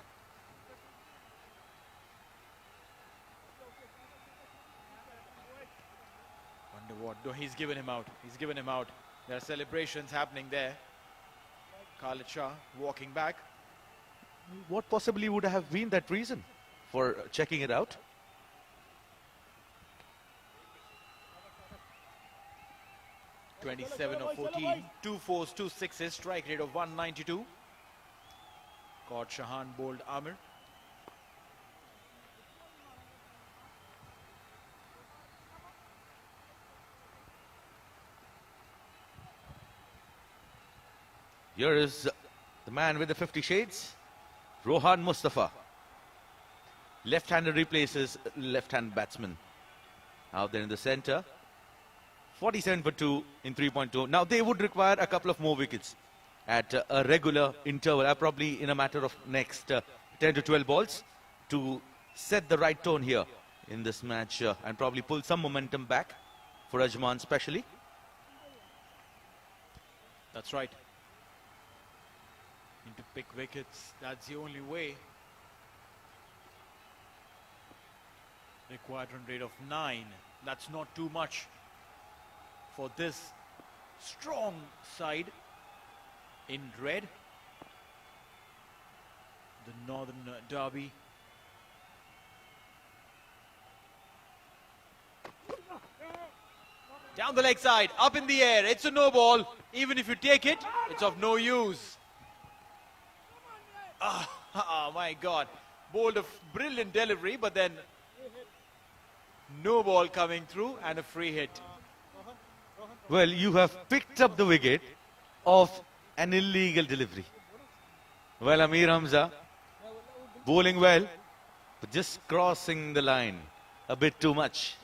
Speaker 3: No, he's given him out. He's given him out. There are celebrations happening there. Khalid Shah walking back.
Speaker 2: What possibly would have been that reason for checking it out?
Speaker 3: (27 of 14), 2 fours, 2 sixes, strike rate of 192. Caught Shahan, bowled Amir.
Speaker 2: Here is the man with the 50 shades, Rohan Mustafa. Left-hander replaces left-hand batsman. Out there in the center. 47 for 2 in 3.2. Now they would require a couple of more wickets at a regular interval, probably in a matter of next 10 to 12 balls, to set the right tone here in this match and probably pull some momentum back for Ajman especially.
Speaker 3: That's right. Need to pick wickets. That's the only way. Required run rate of 9. That's not too much for this strong side in red. The Northern Derby. Down the leg side, up in the air. It's a no ball. Even if you take it, it's of no use. Oh my God. Bowled a brilliant delivery, but then no ball coming through and a free hit.
Speaker 2: Well, you have picked up the wicket of an illegal delivery. Well, Amir Hamza bowling well, but just crossing the line a bit too much.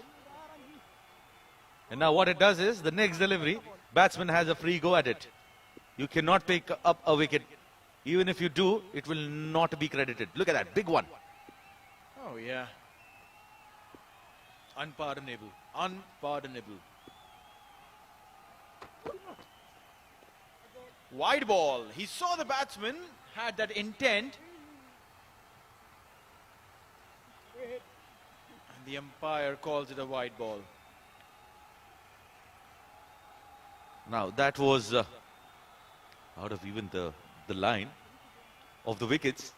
Speaker 2: And now what it does is, the next delivery, batsman has a free go at it. You cannot pick up a wicket. Even if you do, it will not be credited. Look at that, big one.
Speaker 3: Oh yeah. Unpardonable. Unpardonable. Wide ball. He saw the batsman, had that intent. And the umpire calls it a wide ball.
Speaker 2: Now that was out of even the line of the wickets.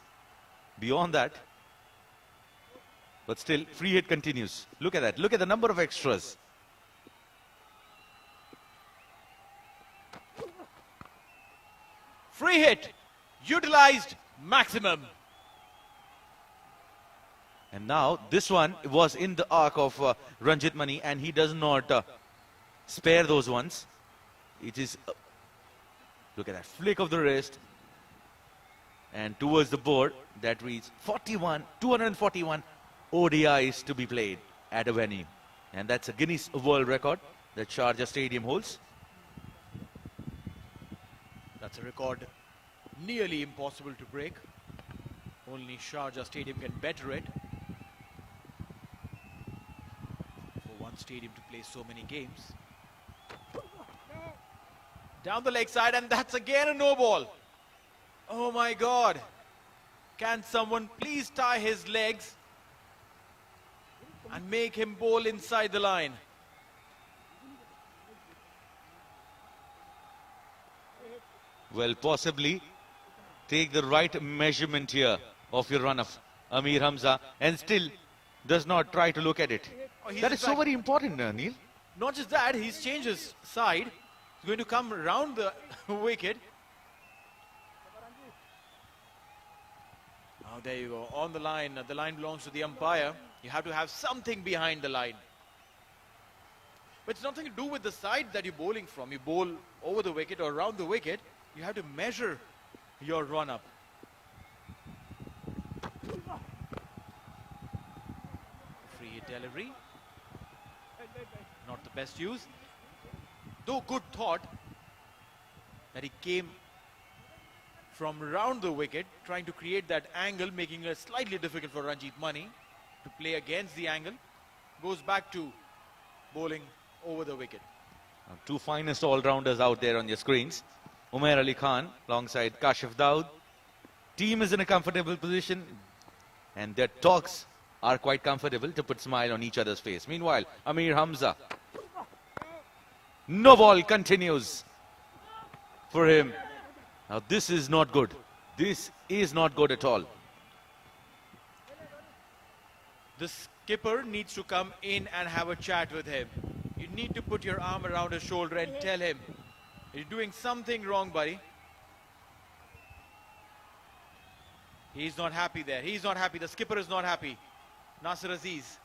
Speaker 2: Beyond that, but still free hit continues. Look at that. Look at the number of extras.
Speaker 3: Free hit. Utilized maximum.
Speaker 2: And now this one was in the arc of Ranjit Mani, and he does not spare those ones. It is, look at that, flick of the wrist and towards the board. That reads 241 ODIs to be played at a venue. And that's a Guinness World Record that Sharjah Stadium holds.
Speaker 3: That's a record nearly impossible to break. Only Sharjah Stadium can better it. For one stadium to play so many games. Down the leg side, and that's again a no ball. Oh my God. Can someone please tie his legs and make him bowl inside the line?
Speaker 2: Well, possibly take the right measurement here of your run-up, Amir Hamza, and still does not try to look at it.
Speaker 3: Oh,
Speaker 2: that is so very important, Neil.
Speaker 3: Not just that, he's changed his side. He's going to come around the wicket. Now there you go, on the line. The line belongs to the umpire. You have to have something behind the line. But it's nothing to do with the side that you're bowling from. You bowl over the wicket or around the wicket. You have to measure your run-up. Free hit delivery. Not the best use. Though good thought that he came from around the wicket, trying to create that angle, making it slightly difficult for Ranjit Mani to play against the angle. Goes back to bowling over the wicket.
Speaker 2: Two finest all-rounders out there on your screens. Umair Ali Khan alongside Kashif Daud. Team is in a comfortable position and their talks are quite comfortable to put smile on each other's face. Meanwhile, Amir Hamza No ball continues for him. Now this is not good. This is not good at all.
Speaker 3: The skipper needs to come in and have a chat with him. You need to put your arm around his shoulder and tell him, you're doing something wrong, buddy. He's not happy there. He's not happy. The skipper is not happy. Nasir Aziz.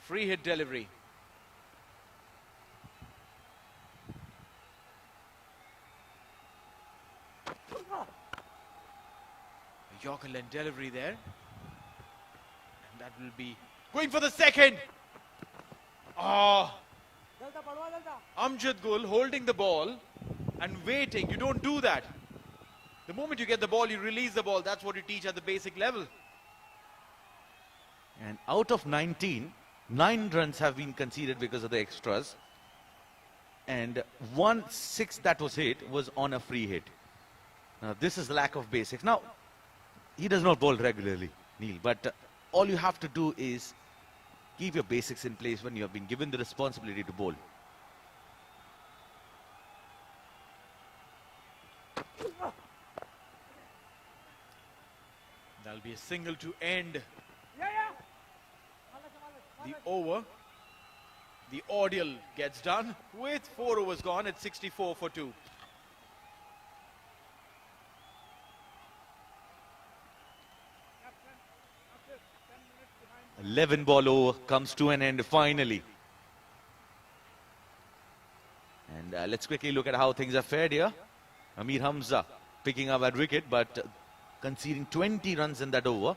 Speaker 3: Free hit delivery. A Yorker length delivery there. And that will be going for the second. Oh. Amjad Gul holding the ball and waiting. You don't do that. The moment you get the ball, you release the ball. That's what you teach at the basic level.
Speaker 2: And out of 19, 9 runs have been conceded because of the extras. And 1/6 that was hit was on a free hit. Now this is lack of basics. Now, he does not bowl regularly, Neil, but all you have to do is keep your basics in place when you have been given the responsibility to bowl.
Speaker 3: That'll be a single to end the over. The ordeal gets done with 4 overs gone at 64 for 2.
Speaker 2: 11 ball over comes to an end finally. And let's quickly look at how things are fared here. Amir Hamza picking up at wicket, but conceding 20 runs in that over.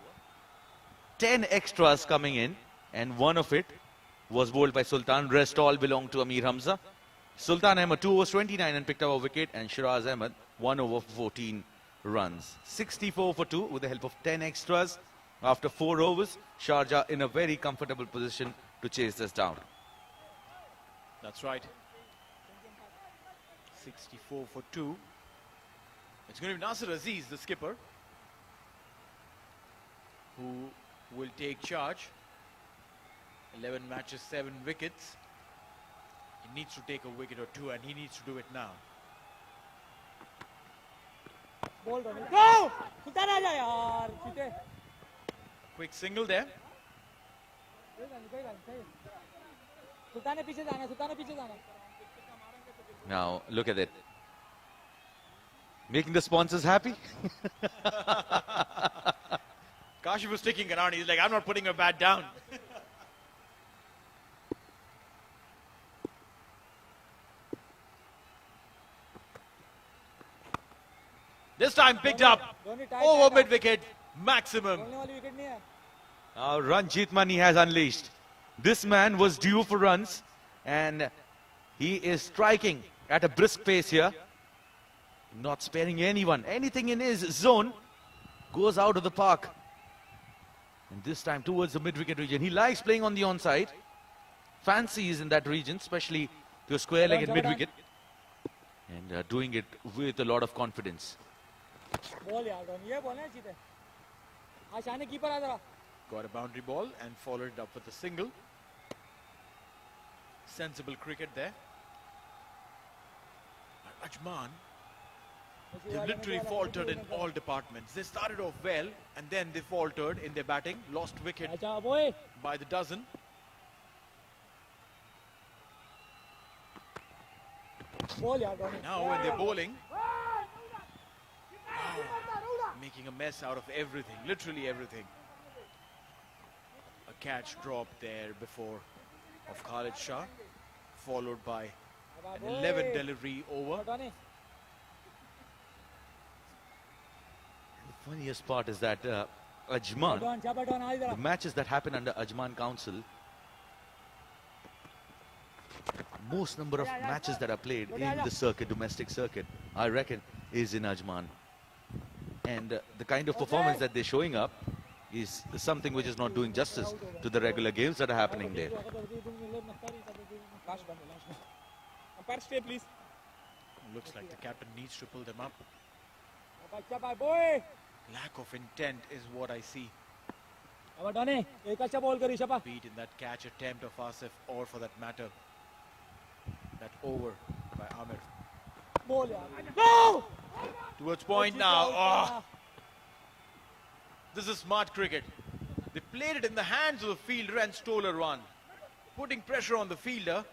Speaker 2: 10 extras coming in, and one of it was bowled by Sultan. Rest all belonged to Amir Hamza. Sultan Ahmed 2 overs 29 and picked up a wicket, and Shiraz Ahmed 1 over 14 runs. 64 for 2 with the help of 10 extras. After 4 overs, Sharjah in a very comfortable position to chase this down.
Speaker 3: That's right. 64 for 2. It's going to be Nasir Aziz, the skipper, who will take charge. 11 matches, 7 wickets. He needs to take a wicket or 2, and he needs to do it now.
Speaker 10: Go!
Speaker 3: Quick single there.
Speaker 2: Now, look at it. Making the sponsors happy.
Speaker 3: Kashi was sticking around. He's like, I'm not putting a bat down. This time picked up over mid-wicket, maximum.
Speaker 2: Now Ranjit Mani has unleashed. This man was due for runs, and he is striking at a brisk pace here. Not sparing anyone. Anything in his zone goes out of the park. And this time towards the mid-wicket region. He likes playing on the onside. Fancies in that region, especially to a square leg at mid-wicket. And doing it with a lot of confidence.
Speaker 3: Got a boundary ball and followed it up with a single. Sensible cricket there. Ajman, they've literally faltered in all departments. They started off well, and then they faltered in their batting. Lost wicket by the dozen. Now when they're bowling, making a mess out of everything, literally everything. A catch dropped there before of Khalid Shah, followed by an 11 delivery over.
Speaker 2: The funniest part is that Ajman, the matches that happen under Ajman Council, most number of matches that are played in the circuit, domestic circuit, I reckon, is in Ajman. And the kind of performance that they're showing up is something which is not doing justice to the regular games that are happening there.
Speaker 3: Looks like the captain needs to pull them up. Lack of intent is what I see. Beat in that catch attempt of Asif, or for that matter, that over by Amir. Towards point now. Oh. This is smart cricket. They played it in the hands of the fielder and stole a run, putting pressure on the fielder.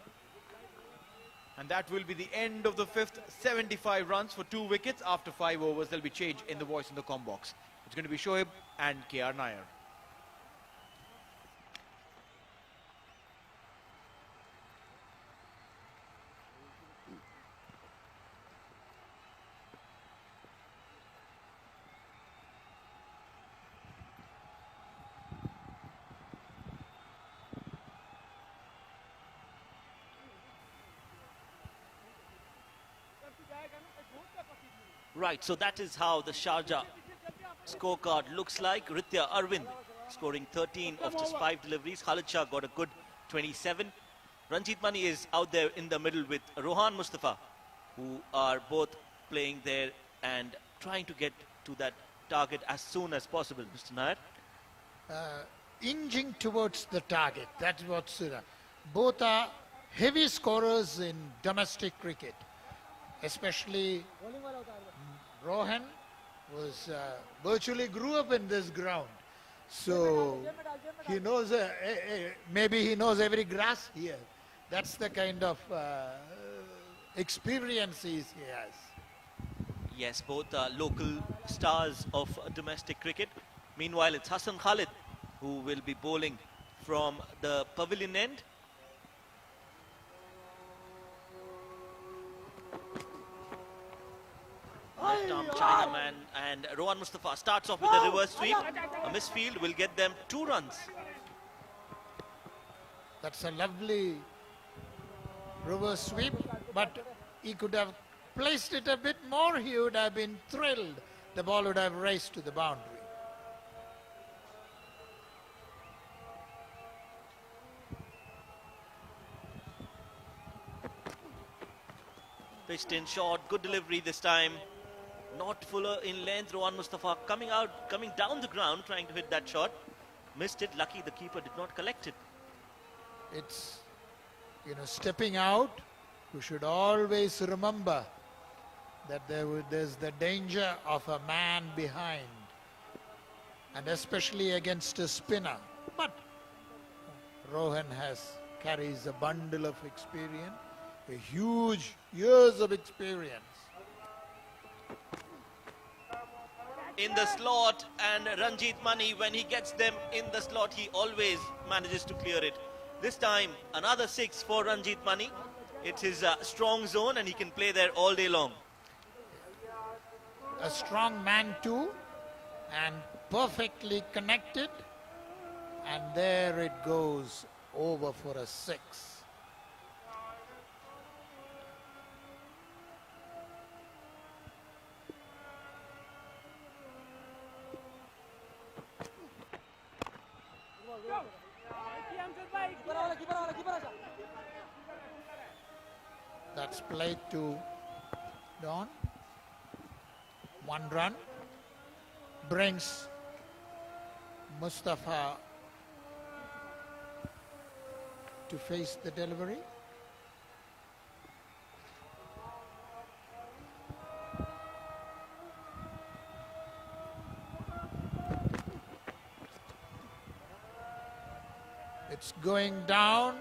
Speaker 3: And that will be the end of the fifth. 75 runs for 2 wickets. After 5 overs, there'll be change in the voice in the comm box. It's going to be Shoaib and KR Nair.
Speaker 8: Right, so that is how the Sharjah scorecard looks like. Ritya Arvind scoring 13 of just 5 deliveries. Khalid Shah got a good 27. Ranjit Mani is out there in the middle with Rohan Mustafa, who are both playing there and trying to get to that target as soon as possible. Mr. Nair?
Speaker 6: Inching towards the target, that's what's both are heavy scorers in domestic cricket, especially Rohan was virtually grew up in this ground, so he knows maybe he knows every grass here. That's the kind of experience he has.
Speaker 8: Yes, both are local stars of domestic cricket. Meanwhile, it's Hassan Khalid who will be bowling from the pavilion end. Left-arm Chinaman, and Rohan Mustafa starts off with a reverse sweep. A misfield will get them 2 runs.
Speaker 6: That's a lovely reverse sweep, but he could have placed it a bit more. He would have been thrilled. The ball would have raced to the boundary.
Speaker 8: Pitched in short, good delivery this time. Not fuller in length. Rohan Mustafa coming down the ground, trying to hit that shot. Missed it. Lucky the keeper did not collect it.
Speaker 6: It's, stepping out. We should always remember that there's the danger of a man behind, and especially against a spinner. But Rohan carries a bundle of experience, a huge years of experience.
Speaker 8: In the slot, and Ranjit Mani, when he gets them in the slot, he always manages to clear it. This time, another 6 for Ranjit Mani. It's his strong zone, and he can play there all day long.
Speaker 6: A strong man too, and perfectly connected. And there it goes, over for a 6. That's played to Don. 1 run. Brings Mustafa to face the delivery. It's going down.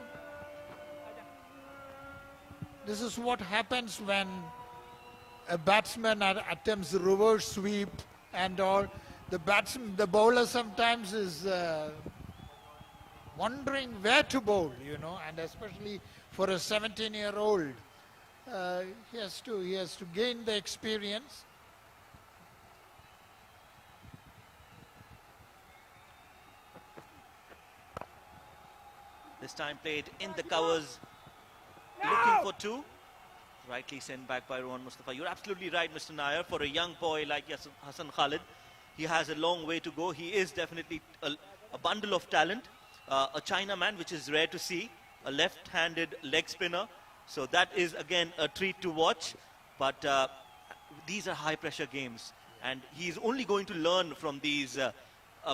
Speaker 6: This is what happens when a batsman attempts reverse sweep and all. The bowler sometimes is wondering where to bowl, and especially for a 17-year-old, he has to gain the experience.
Speaker 8: This time played in the covers, looking for 2. Rightly sent back by Rohan Mustafa. You're absolutely right, Mr. Nair. For a young boy like Hassan Khalid, he has a long way to go. He is definitely a bundle of talent. A Chinaman, which is rare to see. A left-handed leg spinner. So that is, again, a treat to watch. But these are high-pressure games. And he's only going to learn from these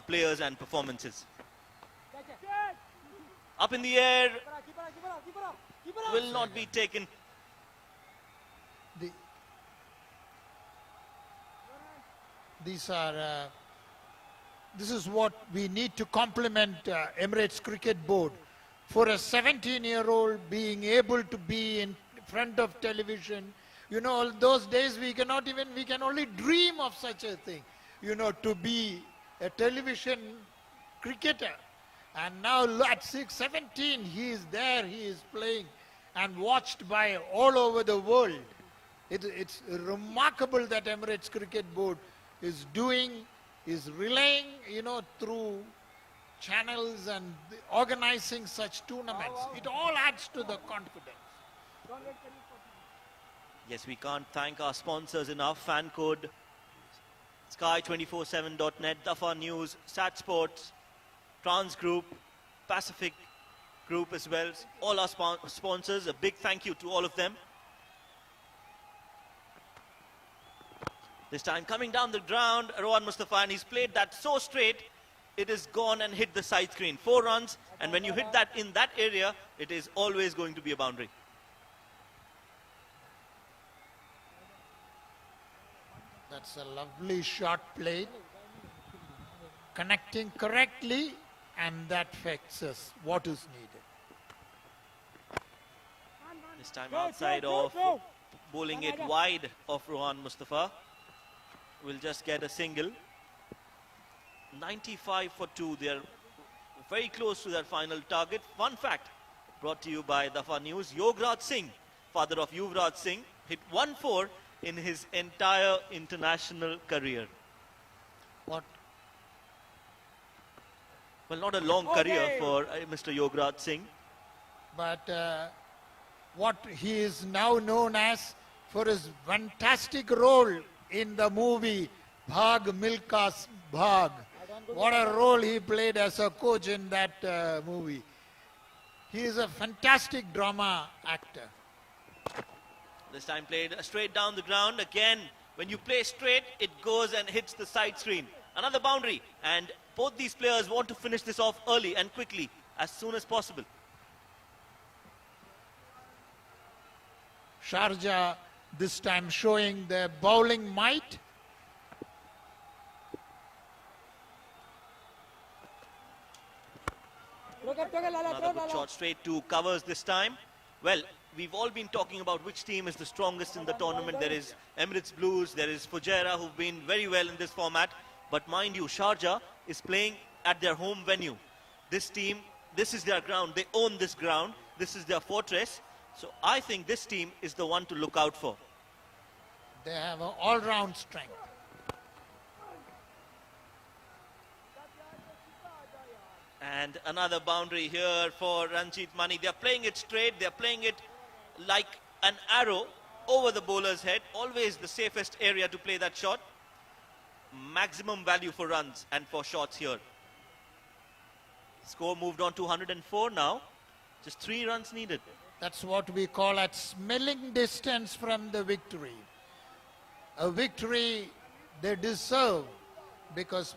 Speaker 8: players and performances. Up in the air. Will not be taken.
Speaker 6: This is what we need to compliment Emirates Cricket Board. For a 17-year-old being able to be in front of television, you know, those days we can only dream of such a thing, you know, to be a television cricketer. And now at 17, he is there, he is playing and watched by all over the world. It's remarkable that Emirates Cricket Board is relaying, you know, through channels and organizing such tournaments. It all adds to the confidence.
Speaker 8: Yes, we can't thank our sponsors enough. FanCode, Sky247.net, Dafa News, Sat Sports, Trans Group, Pacific Group as well. All our sponsors, a big thank you to all of them. This time coming down the ground, Rohan Mustafa, and he's played that so straight, it is gone and hit the side screen. 4 runs, and when you hit that in that area, it is always going to be a boundary.
Speaker 6: That's a lovely shot played, connecting correctly, and that fixes what is needed.
Speaker 8: This time outside of bowling it wide of Rohan Mustafa. Will just get a single. 95 for 2. They are very close to their final target. Fun fact brought to you by Dafa News. Yograj Singh, father of Yuvraj Singh, hit 1-4 in his entire international career.
Speaker 6: What?
Speaker 8: Well, not a long career for Mr. Yograj Singh.
Speaker 6: But what he is now known as for his fantastic role in the movie Bhag Milkha Bhag. What a role he played as a coach in that movie. He is a fantastic drama actor.
Speaker 8: This time played straight down the ground. Again, when you play straight, it goes and hits the side screen. Another boundary. And both these players want to finish this off early and quickly, as soon as possible.
Speaker 6: Sharjah this time showing their bowling might.
Speaker 8: Another good shot straight to covers this time. Well, we've all been talking about which team is the strongest in the tournament. There is Emirates Blues, there is Fujairah, who've been very well in this format. But mind you, Sharjah is playing at their home venue. This team, this is their ground. They own this ground. This is their fortress. So I think this team is the one to look out for.
Speaker 6: They have an all-round strength.
Speaker 8: And another boundary here for Ranjit Mani. They're playing it straight. They're playing it like an arrow over the bowler's head. Always the safest area to play that shot. Maximum value for runs and for shots here. Score moved on to 104 now. Just 3 runs needed.
Speaker 6: That's what we call at smelling distance from the victory. A victory they deserve because...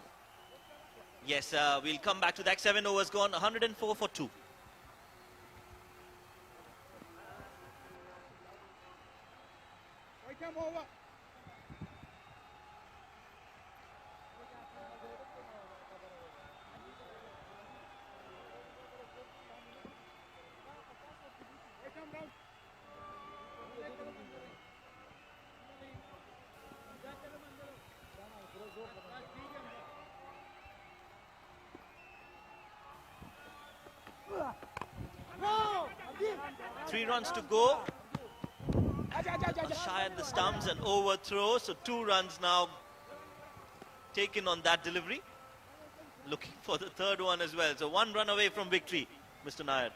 Speaker 8: Yes, we'll come back to that. 7 overs gone, 104 for 2. Three runs to go. Shy at the stumps and overthrow. So 2 runs now taken on that delivery. Looking for the 3rd one as well. So 1 run away from victory, Mr. Nair.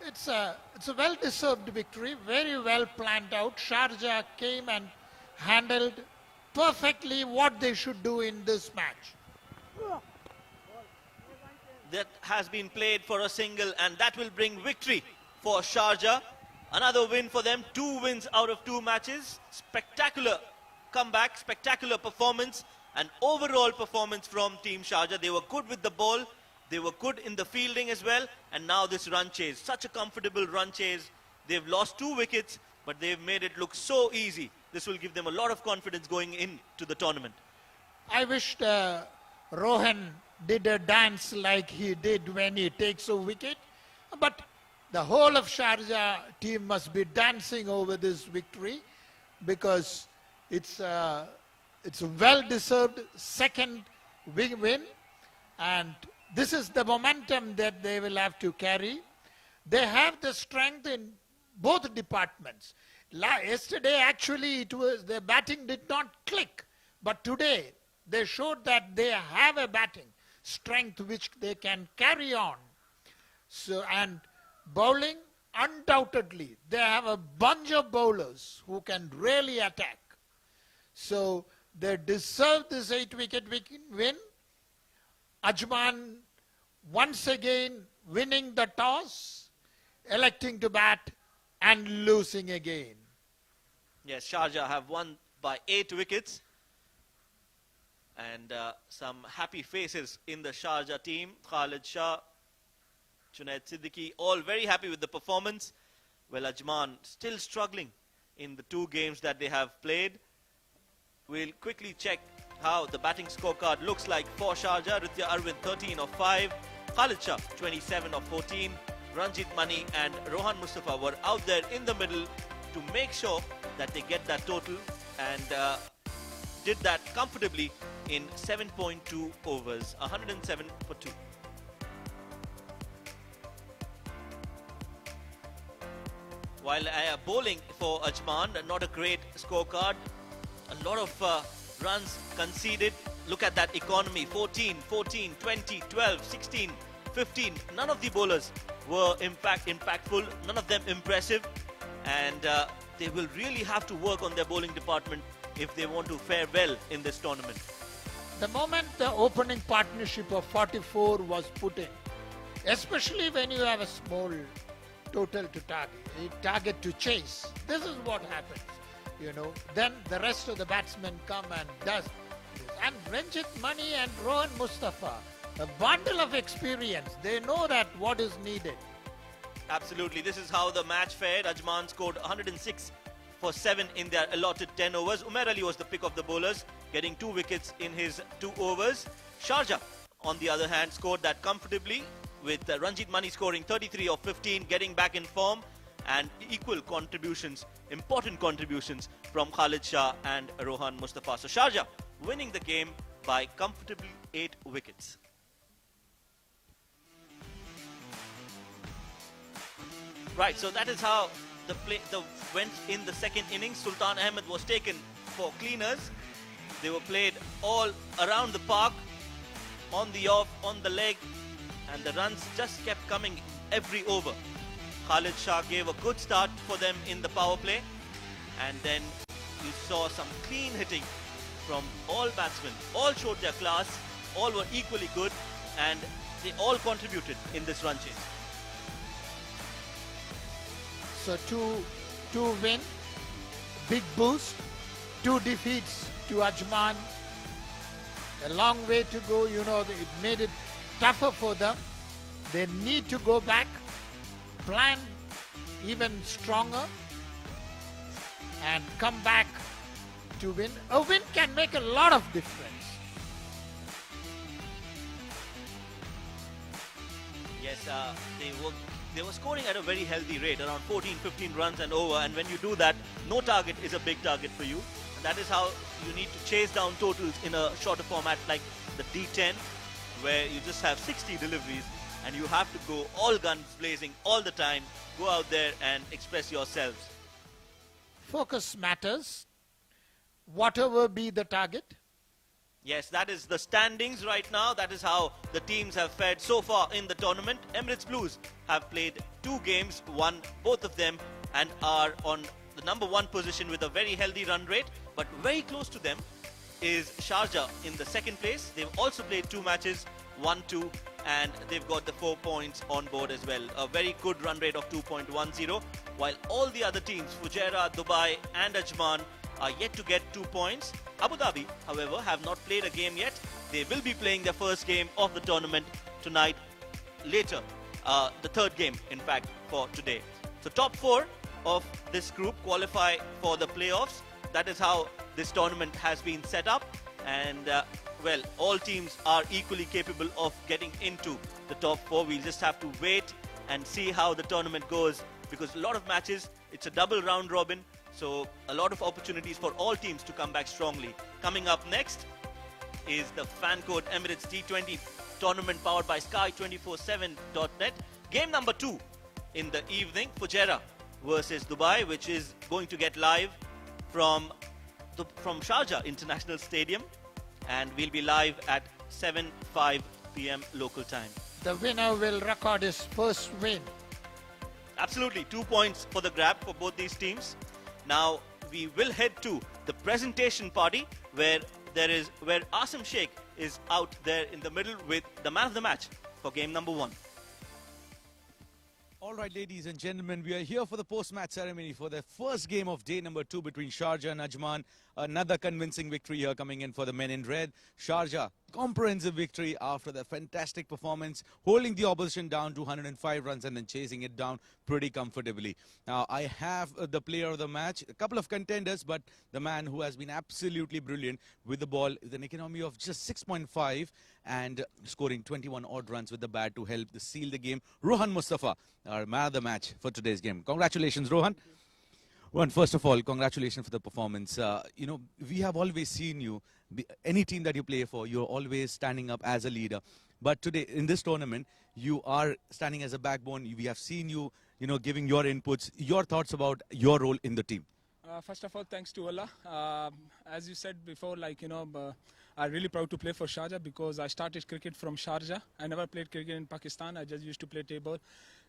Speaker 6: It's a well-deserved victory, very well planned out. Sharjah came and handled perfectly what they should do in this match.
Speaker 8: That has been played for a single, and that will bring victory for Sharjah. Another win for them, 2 wins out of 2 matches. Spectacular comeback, spectacular performance, and overall performance from Team Sharjah. They were good with the ball, They were good in the fielding as well, and now this run chase, such a comfortable run chase. They've lost 2 wickets, but they've made it look so easy. This will give them a lot of confidence going into the tournament.
Speaker 6: I wished Rohan did a dance like he did when he takes a wicket, but the whole of Sharjah team must be dancing over this victory, because it's a well-deserved second win, and this is the momentum that they will have to carry. They have the strength in both departments. Yesterday, actually, the batting did not click, but today they showed that they have a batting strength which they can carry on. So, and bowling, undoubtedly, they have a bunch of bowlers who can really attack. So they deserve this 8-wicket win. Ajman once again winning the toss, electing to bat and losing again.
Speaker 8: Yes, Sharjah have won by 8 wickets. And some happy faces in the Sharjah team. Khalid Shah, Junaid Siddiqui, all very happy with the performance. Well, Ajman still struggling in the 2 games that they have played. We'll quickly check how the batting scorecard looks like for Sharjah. Ritya Arvind 13 of 5, Khalid Shah 27 of 14, Ranjit Mani and Rohan Mustafa were out there in the middle to make sure that they get that total, and did that comfortably in 7.2 overs, 107 for 2. While bowling for Ajman, not a great scorecard. A lot of runs conceded. Look at that economy, 14, 14, 20, 12, 16, 15. None of the bowlers were impactful, none of them impressive. And they will really have to work on their bowling department if they want to fare well in this tournament.
Speaker 6: The moment the opening partnership of 44 was put in, especially when you have a small total to target, a target to chase, this is what happens, you know. Then the rest of the batsmen come and does this. And Ranjit Mani and Rohan Mustafa, a bundle of experience. They know that what is needed.
Speaker 8: Absolutely. This is how the match fared. Ajman scored 106 for 7 in their allotted 10 overs. Umair Ali was the pick of the bowlers, getting 2 wickets in his 2 overs. Sharjah, on the other hand, scored that comfortably, with Ranjit Mani scoring 33 of 15, getting back in form, and equal contributions, important contributions from Khalid Shah and Rohan Mustafa. So Sharjah winning the game by comfortably 8 wickets. Right, so that is how the went in the second innings. Sultan Ahmed was taken for cleaners. They were played all around the park, on the off, on the leg, and the runs just kept coming every over. Khalid Shah gave a good start for them in the power play, and then you saw some clean hitting from all batsmen. All showed their class, all were equally good, and they all contributed in this run chase.
Speaker 6: So two win, big boost, 2 defeats to Ajman. A long way to go, you know, it made it tougher for them. They need to go back, plan even stronger, and come back to win. A win can make a lot of difference.
Speaker 8: Yes, they were scoring at a very healthy rate, around 14-15 runs and over, and when you do that, no target is a big target for you. And that is how you need to chase down totals in a shorter format like the D10, where you just have 60 deliveries and you have to go all guns blazing all the time, go out there and express yourselves.
Speaker 6: Focus matters, whatever be the target.
Speaker 8: Yes, that is the standings right now. That is how the teams have fared so far in the tournament. Emirates Blues have played 2 games, won both of them, and are on the number 1 position with a very healthy run rate. But very close to them is Sharjah in the 2nd place. They've also played 2 matches, 1-2, and they've got the 4 points on board as well. A very good run rate of 2.10, while all the other teams, Fujairah, Dubai and Ajman, are yet to get 2 points. Abu Dhabi, however, have not played a game yet. They will be playing their first game of the tournament tonight, later, the third game, in fact, for today. So top 4 of this group qualify for the playoffs. That is how this tournament has been set up. And, well, all teams are equally capable of getting into the top 4. We'll just have to wait and see how the tournament goes, because a lot of matches, it's a double round robin, so a lot of opportunities for all teams to come back strongly. Coming up next is the FanCode Emirates D20 tournament powered by Sky247.net. Game number 2 in the evening, Fujairah versus Dubai, which is going to get live from Sharjah International Stadium, and we'll be live at 7:05 p.m. local time.
Speaker 6: The winner will record his first win.
Speaker 8: Absolutely, 2 points for the grab for both these teams. Now we will head to the presentation party where Asim Sheikh is out there in the middle with the man of the match for game number 1.
Speaker 2: All right, ladies and gentlemen, we are here for the post-match ceremony for the first game of day number 2 between Sharjah and Ajman. Another convincing victory here coming in for the men in red. Sharjah, comprehensive victory after the fantastic performance, holding the opposition down to 105 runs and then chasing it down pretty comfortably. Now, I have the player of the match, a couple of contenders, but the man who has been absolutely brilliant with the ball with an economy of just 6.5 and scoring 21 odd runs with the bat to help seal the game. Rohan Mustafa, our man of the match for today's game. Congratulations, Rohan. Rohan, first of all, congratulations for the performance. You know, we have always seen you, any team that you play for, you're always standing up as a leader. But today, in this tournament, you are standing as a backbone. We have seen you, giving your inputs, your thoughts about your role in the team.
Speaker 9: First of all, thanks to Allah. As you said before, I'm really proud to play for Sharjah because I started cricket from Sharjah. I never played cricket in Pakistan. I just used to play table.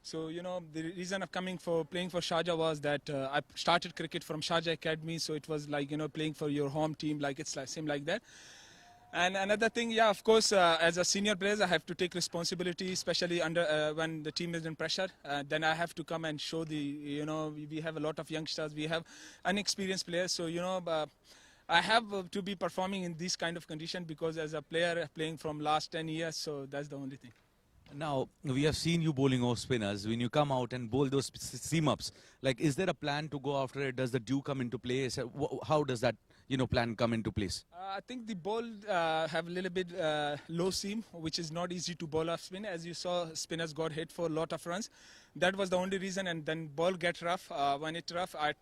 Speaker 9: So, the reason of playing for Sharjah was that I started cricket from Sharjah Academy. So it was like, playing for your home team, same like that. And another thing, yeah, of course, as a senior player, I have to take responsibility, especially when the team is in pressure. Then I have to come and show we have a lot of youngsters, we have unexperienced players. So, I have to be performing in this kind of condition because as a player playing from last 10 years, so that's the only thing.
Speaker 2: Now, we have seen you bowling off spinners. When you come out and bowl those seam-ups, is there a plan to go after it? Does the dew come into place? How does that, plan come into place?
Speaker 9: I think the ball have a little bit low seam, which is not easy to bowl off spin. As you saw, spinners got hit for a lot of runs. That was the only reason, and then ball get rough. When it's rough, I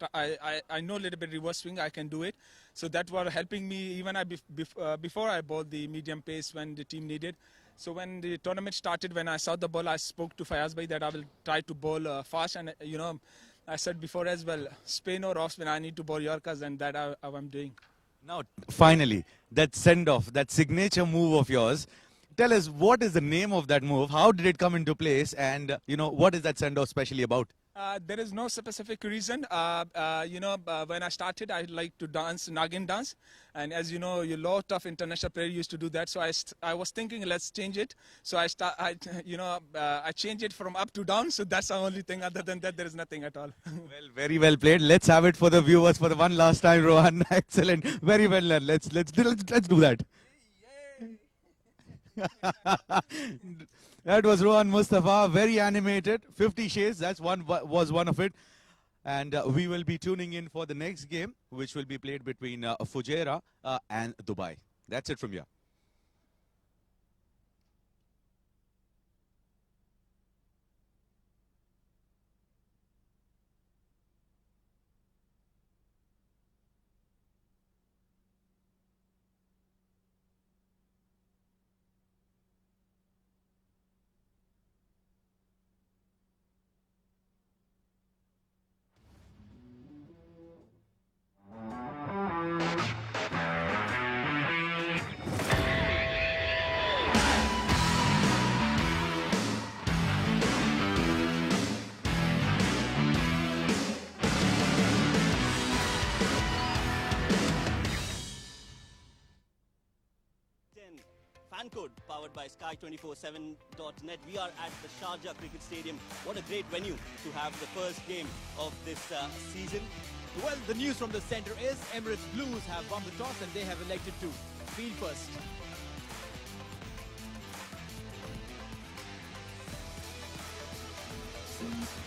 Speaker 9: know a little bit reverse swing, I can do it. So that was helping me even before I bowled the medium pace when the team needed. So when the tournament started, when I saw the ball, I spoke to Fayaz Bhai that I will try to bowl fast. And, I said before as well, spin or off spin, I need to bowl Yorkers, and that I'm doing.
Speaker 2: Now, finally, that send-off, that signature move of yours, tell us what is the name of that move, how did it come into place, and, what is that send-off specially about?
Speaker 9: There is no specific reason. When I started, I like to dance, Nagin dance. And as you know, a lot of international players used to do that. So I was thinking, let's change it. So I changed it from up to down. So that's the only thing. Other than that, there is nothing at all.
Speaker 2: Well, very well played. Let's have it for the viewers for the one last time, Rohan. Excellent. Very well done. Let's do that. That was Rohan Mustafa, very animated, 50 shades, was one of it. And we will be tuning in for the next game, which will be played between Fujairah and Dubai. That's it from here.
Speaker 1: FanCode, powered by Sky247.net. We are at the Sharjah Cricket Stadium. What a great venue to have the first game of this season.
Speaker 3: Well, the news from the center is Emirates Blues have won the toss and they have elected to field first.